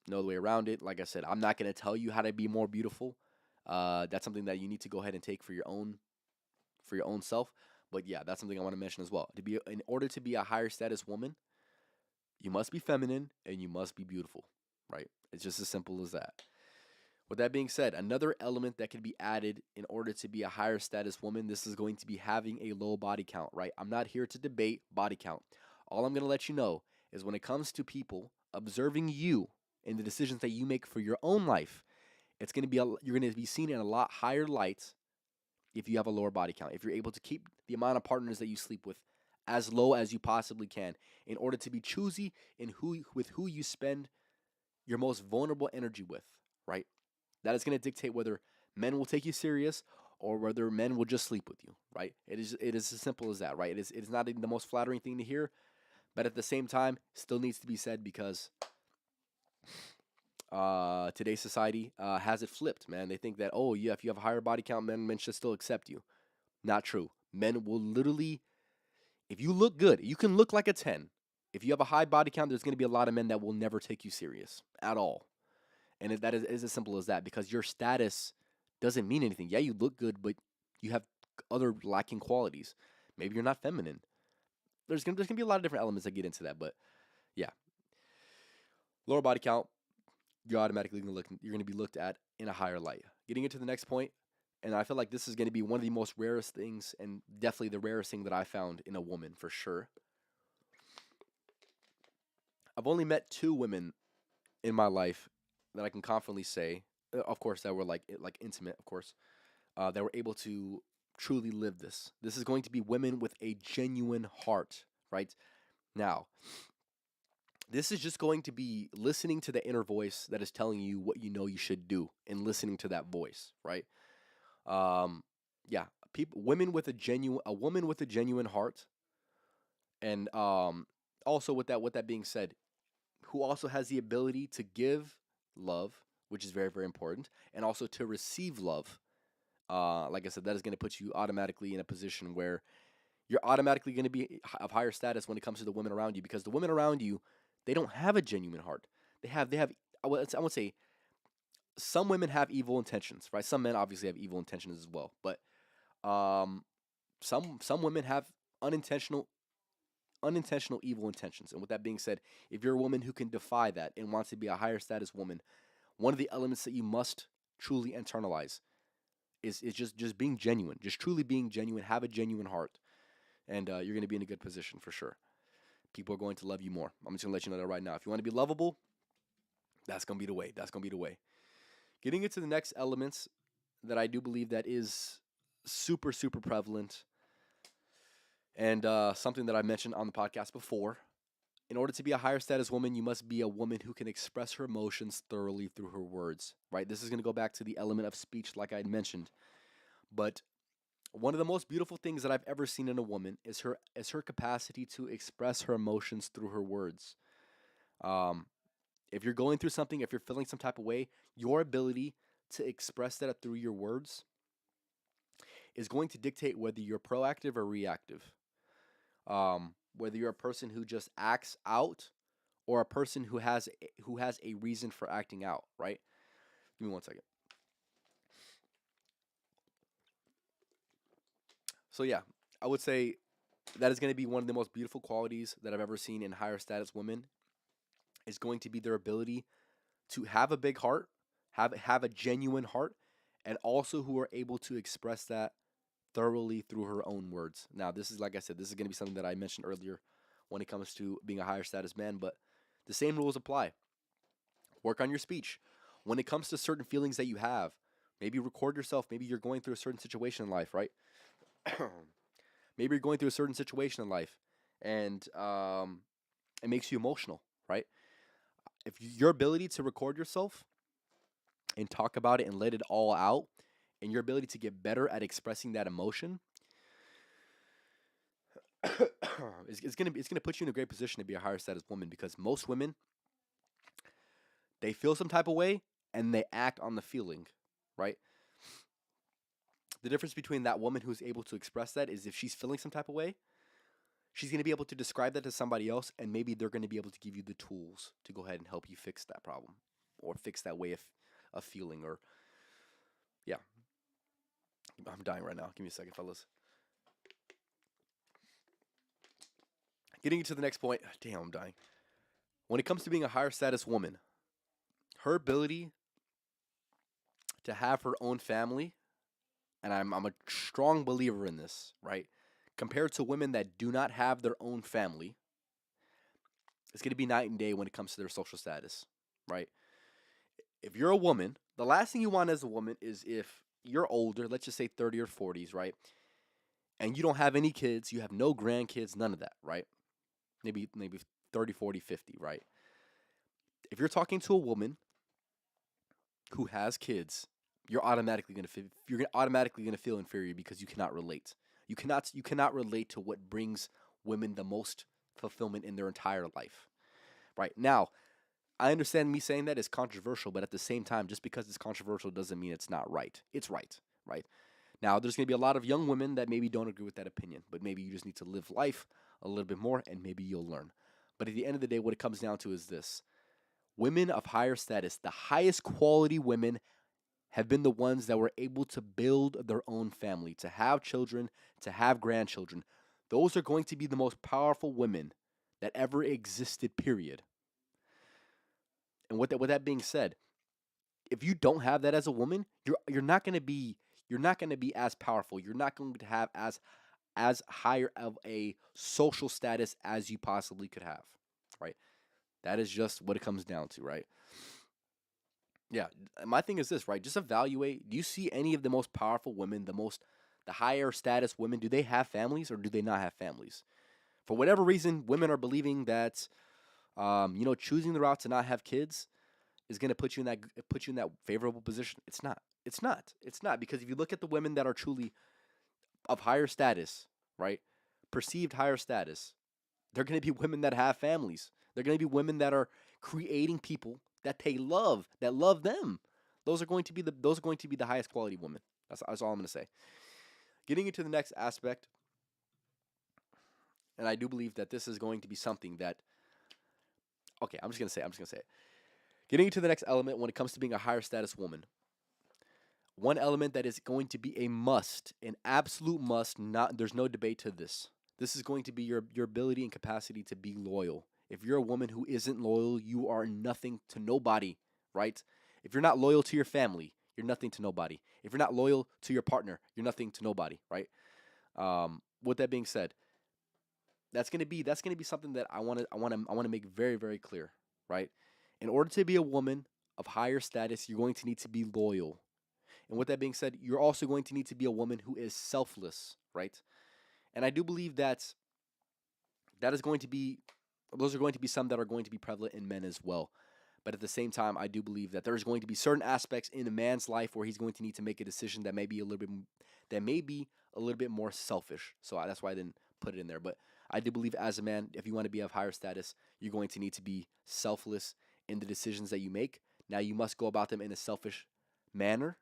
S1: no other way around it. Like I said, I'm not going to tell you how to be more beautiful. That's something that you need to go ahead and take for your own self. But yeah, that's something I want to mention as well. In order to be a higher status woman, you must be feminine and you must be beautiful, right? It's just as simple as that. With that being said, another element that can be added in order to be a higher status woman, this is going to be having a low body count, right? I'm not here to debate body count. All I'm going to let you know is when it comes to people observing you and the decisions that you make for your own life, you're going to be seen in a lot higher light if you have a lower body count. If you're able to keep the amount of partners that you sleep with as low as you possibly can in order to be choosy in who you spend your most vulnerable energy with, right? That is going to dictate whether men will take you serious or whether men will just sleep with you, right? It is as simple as that, right? It is not the most flattering thing to hear, but at the same time, still needs to be said because today's society has it flipped, man. They think that, oh yeah, if you have a higher body count, men should still accept you. Not true. Men will literally, if you look good, you can look like a 10. If you have a high body count, there's going to be a lot of men that will never take you serious at all. And that is as simple as that because your status doesn't mean anything. Yeah, you look good, but you have other lacking qualities. Maybe you're not feminine. There's gonna be a lot of different elements that get into that, but yeah, lower body count, you're gonna be looked at in a higher light. Getting into the next point, and I feel like this is gonna be one of the most rarest things, and definitely the rarest thing that I found in a woman for sure. I've only met two women in my life that I can confidently say, of course, that were like intimate, of course, that were able to truly live this. This is going to be women with a genuine heart, right? Now, This is just going to be listening to the inner voice that is telling you what you know you should do and listening to that voice, right? Um, yeah, people, a woman with a genuine heart, and also with that being said, who also has the ability to give love, which is very very important, and also to receive love. Like I said, that is going to put you automatically in a position where you're automatically going to be of higher status when it comes to the women around you, because the women around you, they don't have a genuine heart. They have I would say some women have evil intentions, right? Some men obviously have evil intentions as well, but um, some women have unintentional unintentional evil intentions. And with that being said, if you're a woman who can defy that and wants to be a higher status woman, one of the elements that you must truly internalize is just being genuine, just truly being genuine, have a genuine heart, and you're going to be in a good position for sure. People are going to love you more. I'm just going to let you know that right now. If you want to be lovable, that's going to be the way. That's going to be the way. Getting into the next elements that I do believe that is super, super prevalent, and something that I mentioned on the podcast before. In order to be a higher status woman, you must be a woman who can express her emotions thoroughly through her words, right? This is going to go back to the element of speech, like I had mentioned. But one of the most beautiful things that I've ever seen in a woman is her capacity to express her emotions through her words. Um, if you're going through something, if you're feeling some type of way, your ability to express that through your words is going to dictate whether you're proactive or reactive. Whether you're a person who just acts out or a person who has a reason for acting out, right? Give me one second. So yeah, I would say that is going to be one of the most beautiful qualities that I've ever seen in higher status women, is going to be their ability to have a big heart, have a genuine heart, and also who are able to express that thoroughly through her own words. Now, this is, like I said, this is going to be something that I mentioned earlier when it comes to being a higher status man, but the same rules apply. Work on your speech. When it comes to certain feelings that you have, maybe record yourself. Maybe you're going through a certain situation in life, right? Maybe you're going through a certain situation in life, and it makes you emotional, right? If your ability to record yourself and talk about it and let it all out, and your ability to get better at expressing that emotion, it's gonna put you in a great position to be a higher status woman, because most women, they feel some type of way and they act on the feeling, right? The difference between that woman who's able to express that is if she's feeling some type of way, she's going to be able to describe that to somebody else, and maybe they're going to be able to give you the tools to go ahead and help you fix that problem or fix that way of feeling. Or, yeah, I'm dying right now. Give me a second, fellas. Getting into the next point. Damn, I'm dying. When it comes to being a higher status woman, her ability to have her own family, and I'm a strong believer in this, right? Compared to women that do not have their own family, it's going to be night and day when it comes to their social status, right? If you're a woman, the last thing you want as a woman is if you're older, let's just say 30 or 40s, right? And you don't have any kids, you have no grandkids, none of that, right? Maybe 30, 40, 50, right? If you're talking to a woman who has kids, you're automatically going to feel inferior because you cannot relate. You cannot relate to what brings women the most fulfillment in their entire life. Right? Now, I understand me saying that is controversial, but at the same time, just because it's controversial doesn't mean it's not right. It's right, right? Now, there's going to be a lot of young women that maybe don't agree with that opinion, but maybe you just need to live life a little bit more and maybe you'll learn. But at the end of the day, what it comes down to is this: women of higher status, the highest quality women, have been the ones that were able to build their own family, to have children, to have grandchildren. Those are going to be the most powerful women that ever existed, period. And with that being said, if you don't have that as a woman, you're not going to be as powerful. You're not going to have as higher of a social status as you possibly could have, right? That is just what it comes down to, right? Yeah, my thing is this, right? Just evaluate. Do you see any of the most powerful women, the higher status women? Do they have families or do they not have families? For whatever reason, women are believing that Choosing the route to not have kids is going to put you in that favorable position. It's not. It's not. It's not because if you look at the women that are truly of higher status, right? Perceived higher status, they're going to be women that have families. They're going to be women that are creating people that they love, that love them. Those are going to be the highest quality women. That's all I'm going to say. Getting into the next aspect, and I do believe that this is going to be something that okay, I'm just going to say it. Getting into the next element when it comes to being a higher status woman. One element that is going to be a must, an absolute must, not there's no debate to this. This is going to be your ability and capacity to be loyal. If you're a woman who isn't loyal, you are nothing to nobody, right? If you're not loyal to your family, you're nothing to nobody. If you're not loyal to your partner, you're nothing to nobody, right? With that being said, that's gonna be something that I wanna make very very clear, right? In order to be a woman of higher status, you're going to need to be loyal. And with that being said, you're also going to need to be a woman who is selfless, right? And I do believe that is going to be those are going to be some that are going to be prevalent in men as well. But at the same time, I do believe that there's going to be certain aspects in a man's life where he's going to need to make a decision that may be a little bit more selfish. So that's why I didn't put it in there. But I do believe as a man, if you want to be of higher status, you're going to need to be selfless in the decisions that you make. Now you must go about them in a selfish manner,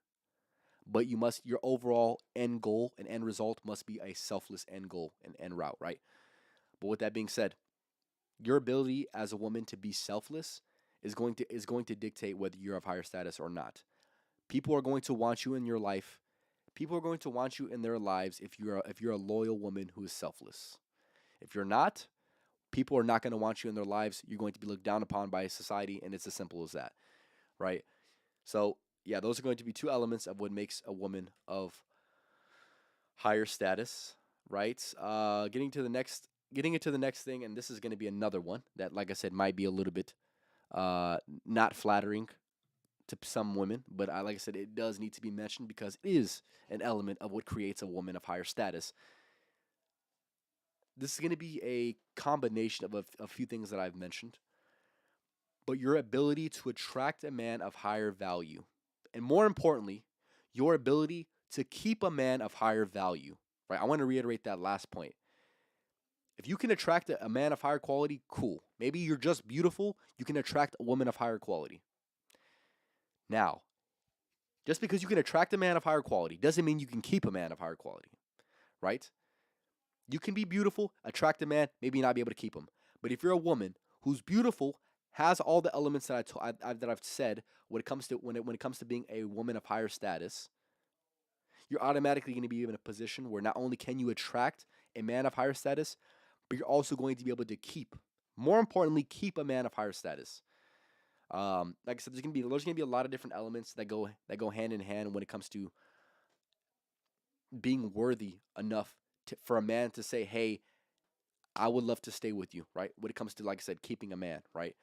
S1: but your overall end goal and end result must be a selfless end goal and end route, right? But with that being said, your ability as a woman to be selfless is going to dictate whether you're of higher status or not. People are going to want you in your life. People are going to want you in their lives if you're a loyal woman who is selfless. If you're not, people are not going to want you in their lives. You're going to be looked down upon by society, and it's as simple as that, right? So yeah, those are going to be two elements of what makes a woman of higher status, right? Getting into the next thing, and this is going to be another one that, like I said, might be a little bit not flattering to some women, but like I said, it does need to be mentioned because it is an element of what creates a woman of higher status. This is going to be a combination of a few things that I've mentioned, but your ability to attract a man of higher value, and more importantly, your ability to keep a man of higher value. Right? I want to reiterate that last point. If you can attract a man of higher quality, cool. Maybe you're just beautiful, you can attract a woman of higher quality. Now, just because you can attract a man of higher quality doesn't mean you can keep a man of higher quality, right? You can be beautiful, attract a man, maybe not be able to keep him. But if you're a woman who's beautiful, has all the elements that I've said when it comes to being a woman of higher status, you're automatically going to be in a position where not only can you attract a man of higher status, but you're also going to be able to more importantly, keep a man of higher status. Like I said, there's gonna be a lot of different elements that go hand in hand when it comes to being worthy enough for a man to say, "Hey, I would love to stay with you." Right? When it comes to, like I said, keeping a man, right?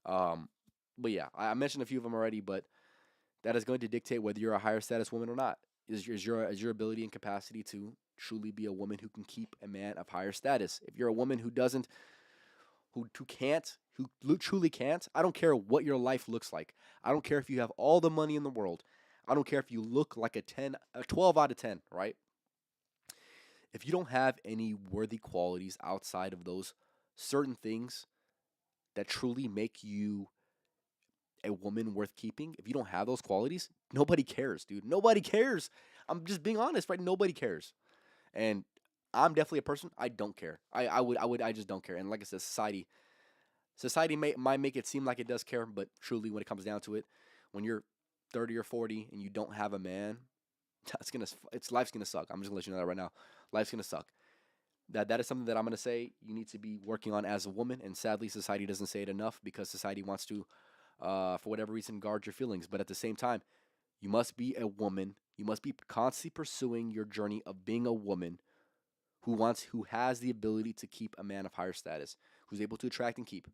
S1: Um, but yeah, I mentioned a few of them already, but that is going to dictate whether you're a higher status woman or not. Is your ability and capacity to truly be a woman who can keep a man of higher status? If you're a woman who doesn't, who can't, truly can't, I don't care what your life looks like. I don't care if you have all the money in the world. I don't care if you look like a 12 out of 10, right? If you don't have any worthy qualities outside of those certain things that truly make you a woman worth keeping, if you don't have those qualities, nobody cares, dude. Nobody cares. I'm just being honest, right? Nobody cares. And I'm definitely a person, I don't care. I just don't care. And like I said, society might make it seem like it does care, but truly, when it comes down to it, when you're 30 or 40 and you don't have a man, life's gonna suck. I'm just gonna let you know that right now. Life's gonna suck. That is something that I'm gonna say you need to be working on as a woman, and sadly, society doesn't say it enough because society wants to, for whatever reason, guard your feelings. But at the same time, you must be a woman. You must be constantly pursuing your journey of being a woman who has the ability to keep a man of higher status, who's able to attract and keep.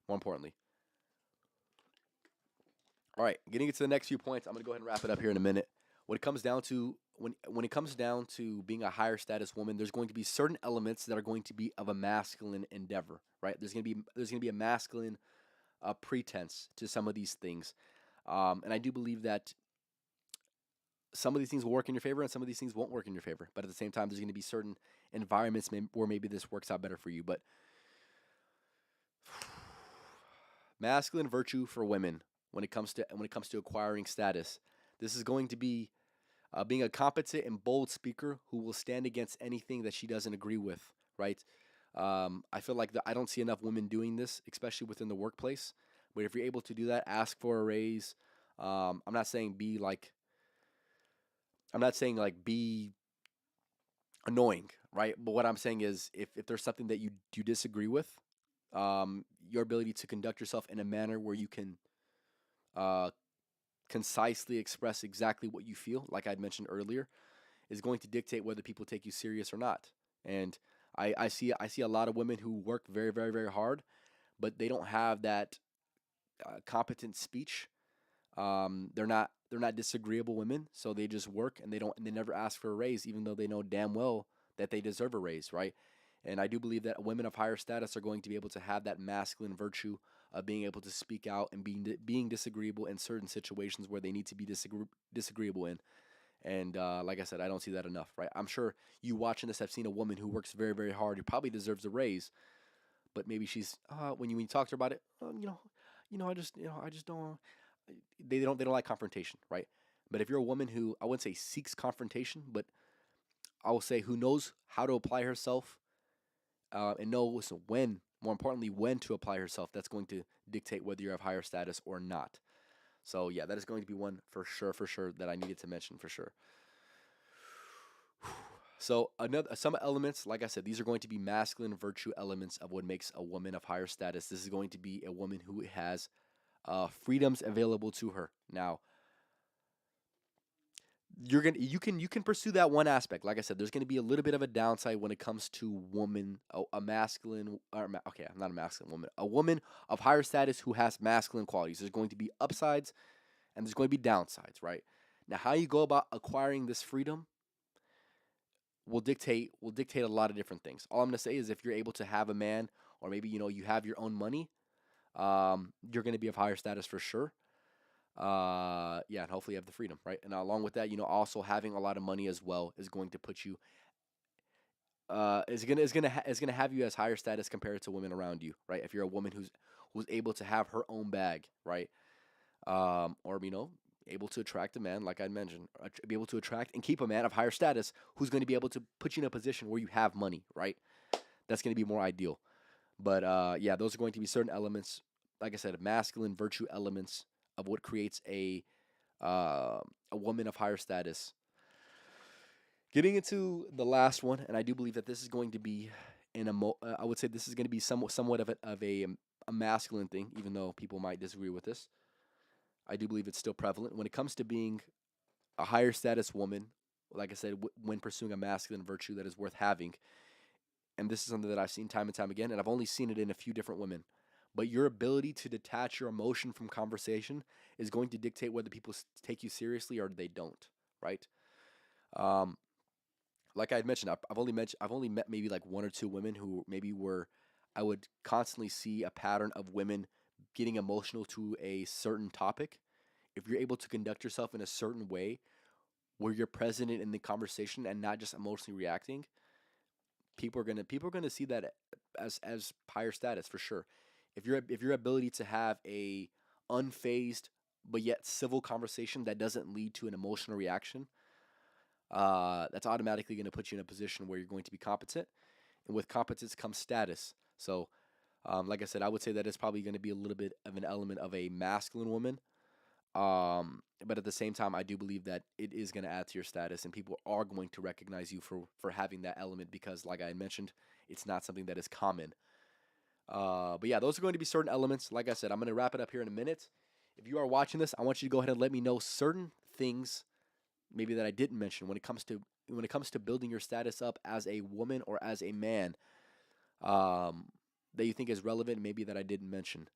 S1: More importantly. All right, getting into the next few points, I'm going to go ahead and wrap it up here in a minute. When it comes down to when it comes down to being a higher status woman, there's going to be certain elements that are going to be of a masculine endeavor, right? There's going to be a masculine pretense to some of these things, and I do believe that some of these things will work in your favor and some of these things won't work in your favor. But at the same time, there's going to be certain environments where maybe this works out better for you. But masculine virtue for women when it comes to acquiring status, this is going to be being a competent and bold speaker who will stand against anything that she doesn't agree with. Right? I feel like I don't see enough women doing this, especially within the workplace. But if you're able to do that, ask for a raise. I'm not saying be annoying, right? But what I'm saying is, if there's something that you disagree with, your ability to conduct yourself in a manner where you can uh, concisely express exactly what you feel, like I'd mentioned earlier, is going to dictate whether people take you serious or not. And I see a lot of women who work very, very, very hard, but they don't have that competent speech. They're not disagreeable women, so they just work and they never ask for a raise, even though they know damn well that they deserve a raise, right? And I do believe that women of higher status are going to be able to have that masculine virtue of being able to speak out and being disagreeable in certain situations where they need to be disagreeable in. And like I said, I don't see that enough, right? I'm sure you watching this have seen a woman who works very, very hard, who probably deserves a raise, but maybe she's when you talk to her about it, I just don't. They don't like confrontation, right? But if you're a woman who, I wouldn't say seeks confrontation, but I will say who knows how to apply herself and knows when, more importantly, when to apply herself, that's going to dictate whether you're of higher status or not. So yeah, that is going to be one for sure that I needed to mention for sure. So another some elements, like I said, these are going to be masculine virtue elements of what makes a woman of higher status. This is going to be a woman who has freedoms available to her. Now, you can pursue that one aspect. Like I said, there's gonna be a little bit of a downside when it comes to woman, a masculine, okay, not a masculine woman, a woman of higher status who has masculine qualities. There's going to be upsides and there's going to be downsides, right? Now, how you go about acquiring this freedom will dictate a lot of different things. All I'm gonna say is if you're able to have a man, or maybe you have your own money, you're gonna be of higher status for sure. Yeah, and hopefully you have the freedom, right? And along with that, also having a lot of money as well is going to put you is gonna have you as higher status compared to women around you, right? If you're a woman who's able to have her own bag, right? Or able to attract a man, like I mentioned, be able to attract and keep a man of higher status who's going to be able to put you in a position where you have money, right? That's going to be more ideal. But yeah, those are going to be certain elements, like I said, masculine virtue elements of what creates a woman of higher status. Getting into the last one, and I do believe that this is going to be I would say this is going to be somewhat of a masculine thing, even though people might disagree with this. I do believe it's still prevalent when it comes to being a higher status woman. Like I said, when pursuing a masculine virtue that is worth having, and this is something that I've seen time and time again, and I've only seen it in a few different women. But your ability to detach your emotion from conversation is going to dictate whether people take you seriously or they don't, right? Um, like I had mentioned, I've only met maybe like one or two women who maybe were I would constantly see a pattern of women getting emotional to a certain topic. If you're able to conduct yourself in a certain way where you're present in the conversation and not just emotionally reacting, people are gonna see that as higher status for sure. If your ability to have a unfazed but yet civil conversation that doesn't lead to an emotional reaction, that's automatically going to put you in a position where you're going to be competent, and with competence comes status. So, like I said, I would say that it's probably going to be a little bit of an element of a masculine woman. But at the same time, I do believe that it is going to add to your status, and people are going to recognize you for having that element because, like I had mentioned, it's not something that is common. But yeah, those are going to be certain elements. Like I said, I'm going to wrap it up here in a minute. If you are watching this, I want you to go ahead and let me know certain things maybe that I didn't mention when it comes to building your status up as a woman or as a man, um, that you think is relevant, maybe that I didn't mention.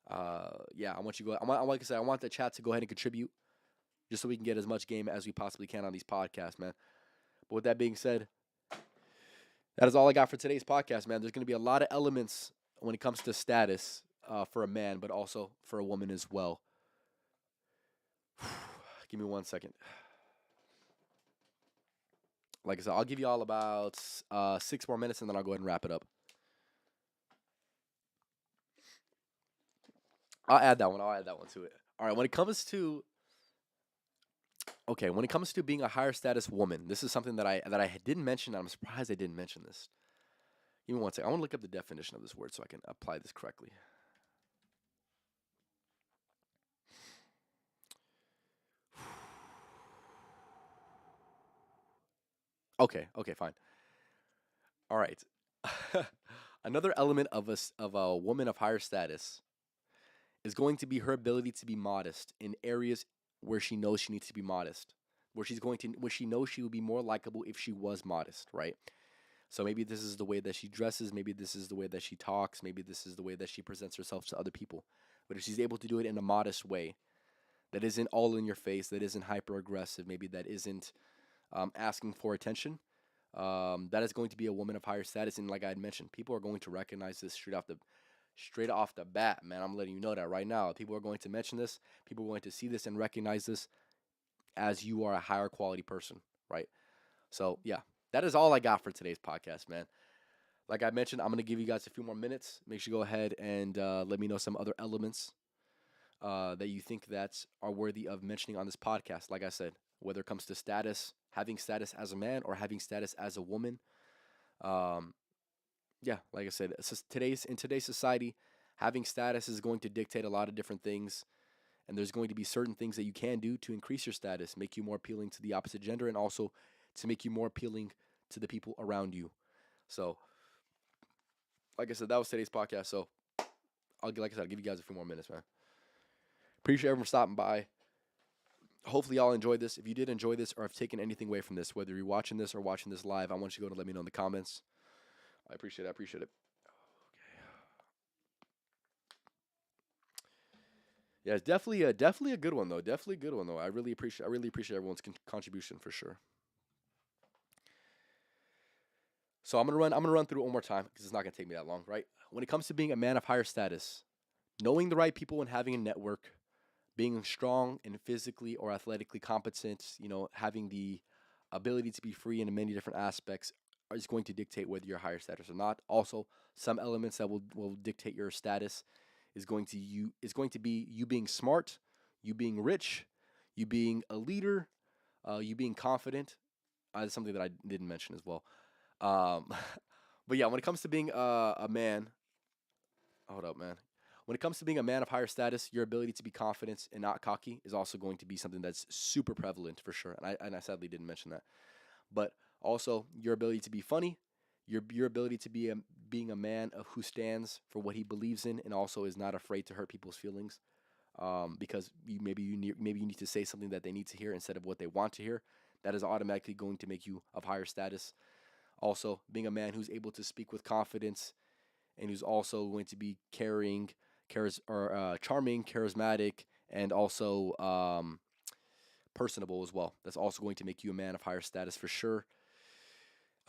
S1: Yeah, I want you to go. Like I said, I want the chat to go ahead and contribute. just so we can get as much game as we possibly can on these podcasts, man. But with that being said, that is all I got for today's podcast, man. There's going to be a lot of elements when it comes to status for a man, but also for a woman as well. Give me 1 second. Like I said, I'll give you all about 6 more minutes, and then I'll go ahead and wrap it up. I'll add that one. I'll add that one to it. All right. When it comes to being a higher status woman, this is something that I didn't mention. I'm surprised I didn't mention this. Give me 1 second. I want to look up the definition of this word so I can apply this correctly. Okay. Okay. Fine. All right. Another element of a woman of higher status is going to be her ability to be modest in areas where she knows she needs to be modest, where she knows she would be more likable if she was modest, right? So maybe this is the way that she dresses, maybe this is the way that she talks, maybe this is the way that she presents herself to other people. But if she's able to do it in a modest way, that isn't all in your face, that isn't hyper aggressive, maybe that isn't asking for attention, that is going to be a woman of higher status. And like I had mentioned, people are going to recognize this straight off the bat, man. I'm letting you know that right now. People are going to mention this. People are going to see this and recognize this as you are a higher quality person, right? So yeah, that is all I got for today's podcast, man. Like I mentioned, I'm gonna give you guys a few more minutes. Make sure you go ahead and let me know some other elements that you think that are worthy of mentioning on this podcast. Like I said, whether it comes to status, having status as a man or having status as a woman. Um, yeah, like I said, in today's society, having status is going to dictate a lot of different things, and there's going to be certain things that you can do to increase your status, make you more appealing to the opposite gender, and also to make you more appealing to the people around you. So, like I said, that was today's podcast. So, I'll give you guys a few more minutes, man. Appreciate everyone for stopping by. Hopefully, y'all enjoyed this. If you did enjoy this or have taken anything away from this, whether you're watching this or watching this live, I want you to go and let me know in the comments. I appreciate it. I appreciate it. Yeah, it's definitely a good one though. Definitely a good one though. I really appreciate everyone's contribution for sure. So I'm gonna run through it one more time because it's not gonna take me that long, right? When it comes to being a man of higher status, knowing the right people and having a network, being strong and physically or athletically competent, having the ability to be free in many different aspects is going to dictate whether you're higher status or not. Also, some elements that will dictate your status is going to be you being smart, you being rich, you being a leader, you being confident. That's something that I didn't mention as well. Um, but yeah, when it comes to being a man, hold up, man. When it comes to being a man of higher status, your ability to be confident and not cocky is also going to be something that's super prevalent for sure. And I sadly didn't mention that. But also your ability to be funny, your ability to be being a man of who stands for what he believes in, and also is not afraid to hurt people's feelings, because maybe you need to say something that they need to hear instead of what they want to hear. That is automatically going to make you of higher status. Also, being a man who's able to speak with confidence and who's also going to be charming, charismatic, and also personable as well. That's also going to make you a man of higher status for sure.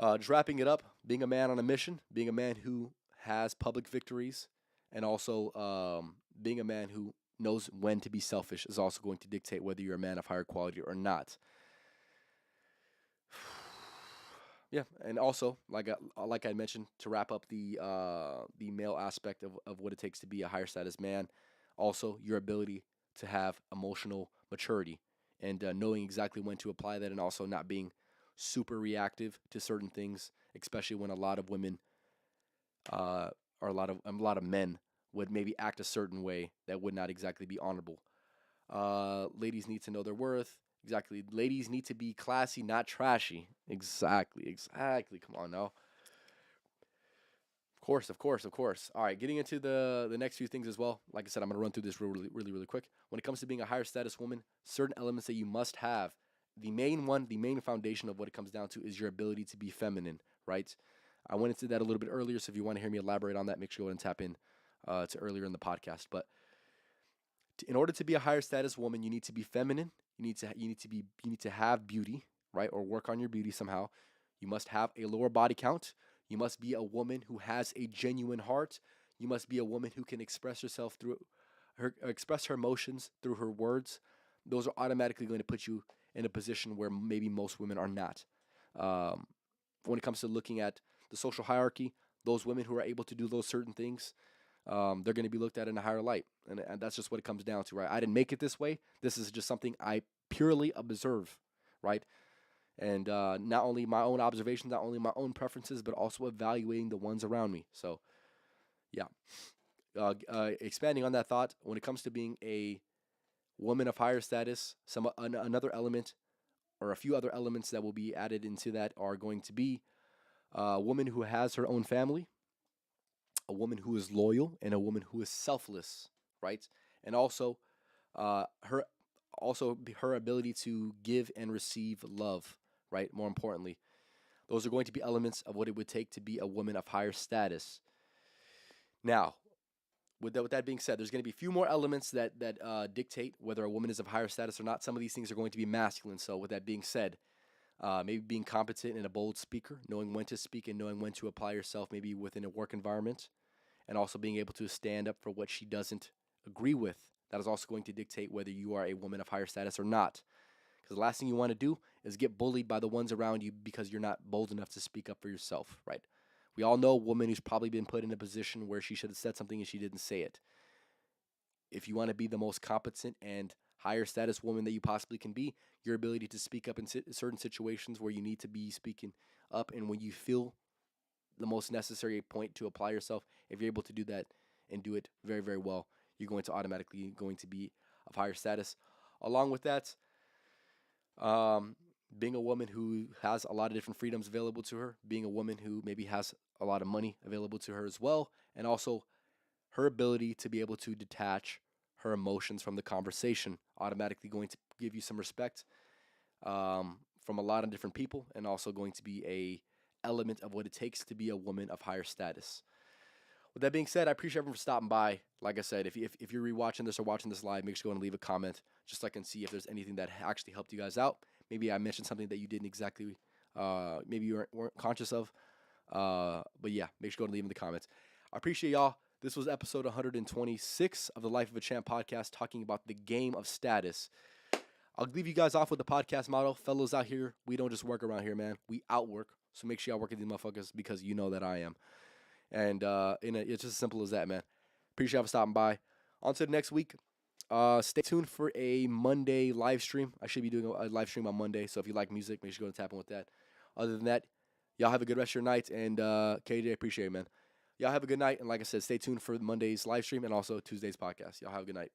S1: Just wrapping it up, being a man on a mission, being a man who has public victories, and also being a man who knows when to be selfish is also going to dictate whether you're a man of higher quality or not. Yeah, and also like I mentioned, to wrap up the male aspect of what it takes to be a higher status man, also your ability to have emotional maturity and knowing exactly when to apply that, and also not being super reactive to certain things, especially when a lot of women or a lot of men would maybe act a certain way that would not exactly be honorable. Ladies need to know their worth. Exactly. Ladies need to be classy, not trashy. Exactly. Exactly. Come on now. Of course, of course, of course. All right, getting into the next few things as well. Like I said, I'm gonna run through this really quick. When it comes to being a higher status woman, certain elements that you must have. The main foundation of what it comes down to is your ability to be feminine, right? I went into that a little bit earlier, so if you want to hear me elaborate on that, make sure you go and tap in to earlier in the podcast. But In order to be a higher status woman, you need to be feminine. You need to have beauty, right? Or work on your beauty somehow. You must have a lower body count. You must be a woman who has a genuine heart. You must be a woman who can express herself through express her emotions through her words. Those are automatically going to put you in a position where maybe most women are not. Um, when it comes to looking at the social hierarchy, those women who are able to do those certain things, they're going to be looked at in a higher light. And that's just what it comes down to, right? I didn't make it this way. This is just something I purely observe, right? And not only my own observations, not only my own preferences, but also evaluating the ones around me. So, yeah. Expanding on that thought, when it comes to being a woman of higher status, another element or a few other elements that will be added into that are going to be a woman who has her own family, a woman who is loyal, and a woman who is selfless, right? And also, her her ability to give and receive love, right? More importantly, those are going to be elements of what it would take to be a woman of higher status. Now, with that being said, there's going to be a few more elements that dictate whether a woman is of higher status or not. Some of these things are going to be masculine. So, with that being said, maybe being competent and a bold speaker, knowing when to speak and knowing when to apply yourself, maybe within a work environment, and also being able to stand up for what she doesn't agree with. That is also going to dictate whether you are a woman of higher status or not. Because the last thing you want to do is get bullied by the ones around you because you're not bold enough to speak up for yourself, right? We all know a woman who's probably been put in a position where she should have said something and she didn't say it. If you want to be the most competent and higher status woman that you possibly can be, your ability to speak up in certain situations where you need to be speaking up and when you feel the most necessary point to apply yourself, if you're able to do that and do it very, very well, you're going to automatically going to be of higher status. Along with that, being a woman who has a lot of different freedoms available to her, being a woman who maybe has a lot of money available to her as well, and also her ability to be able to detach her emotions from the conversation, automatically going to give you some respect from a lot of different people, and also going to be a element of what it takes to be a woman of higher status. With that being said, I appreciate everyone for stopping by. Like I said, if you're rewatching this or watching this live, make sure you go and leave a comment just so I can see if there's anything that actually helped you guys out. Maybe I mentioned something that you didn't exactly, maybe you weren't conscious of. But yeah, make sure you go and leave in the comments. I appreciate y'all. This was episode 126 of the Life of a Champ podcast, talking about the game of status. I'll leave you guys off with the podcast motto. Fellows out here, we don't just work around here, man. We outwork. So make sure y'all work at these motherfuckers because you know that I am. And it's just as simple as that, man. Appreciate y'all for stopping by. On to the next week. Stay tuned for a Monday live stream. I should be doing a live stream on Monday. So if you like music, make sure you go and tap in with that. Other than that, y'all have a good rest of your night. And KJ, appreciate it, man. Y'all have a good night. And like I said, stay tuned for Monday's live stream and also Tuesday's podcast. Y'all have a good night.